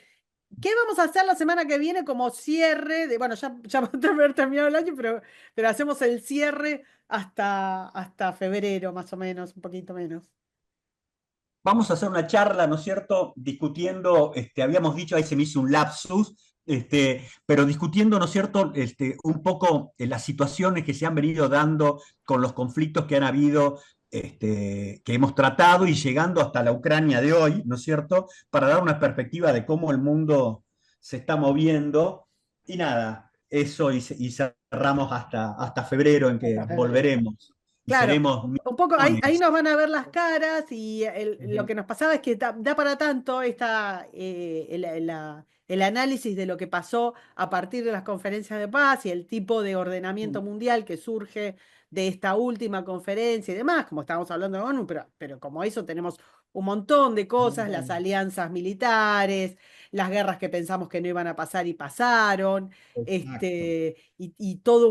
¿Qué vamos a hacer la semana que viene como cierre de, bueno, ya va a haber terminado el año, pero hacemos el cierre hasta febrero, más o menos, un poquito menos. Vamos a hacer una charla, ¿no es cierto? Discutiendo, habíamos dicho, ahí se me hizo un lapsus, pero discutiendo, ¿no es cierto?, un poco las situaciones que se han venido dando con los conflictos que han habido, que hemos tratado y llegando hasta la Ucrania de hoy, ¿no es cierto?, para dar una perspectiva de cómo el mundo se está moviendo. Y nada, eso y cerramos hasta febrero en que Hasta febrero. volveremos y Claro, seremos un poco ahí millones. nos van a ver las caras y lo Ujú. que nos pasaba es que da para tanto el análisis de lo que pasó a partir de las conferencias de paz y el tipo de ordenamiento mundial que surge de esta última conferencia y demás, como estábamos hablando de ONU, pero como eso tenemos un montón de Un cosas, las montón. alianzas militares, las guerras que pensamos que no iban a pasar y pasaron, Exacto. y todo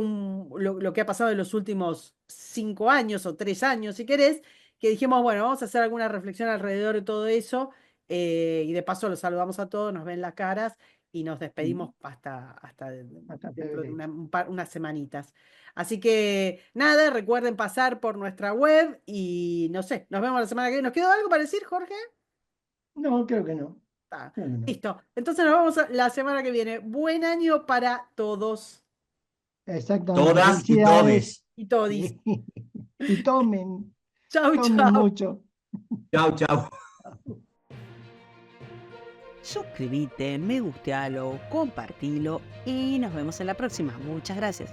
lo que ha pasado en los últimos 5 años o 3 años, si querés, que dijimos, bueno, vamos a hacer alguna reflexión alrededor de todo eso, y de paso los saludamos a todos, nos ven las caras y nos despedimos hasta Hasta dentro de febrero. unas semanitas. Así que nada, recuerden pasar por nuestra web y no sé, nos vemos la semana que viene. ¿Nos quedó algo para decir, Jorge? No, creo que no. Ah, Creo que no. listo. Entonces nos vemos la semana que viene. Buen año para todos Exactamente. Todas y Felicidades. y todis. Sí. Y tomen, Chau, tomen chau. mucho. Chau, chau. Suscríbete, me gustealo, compartilo y nos vemos en la próxima. Muchas gracias.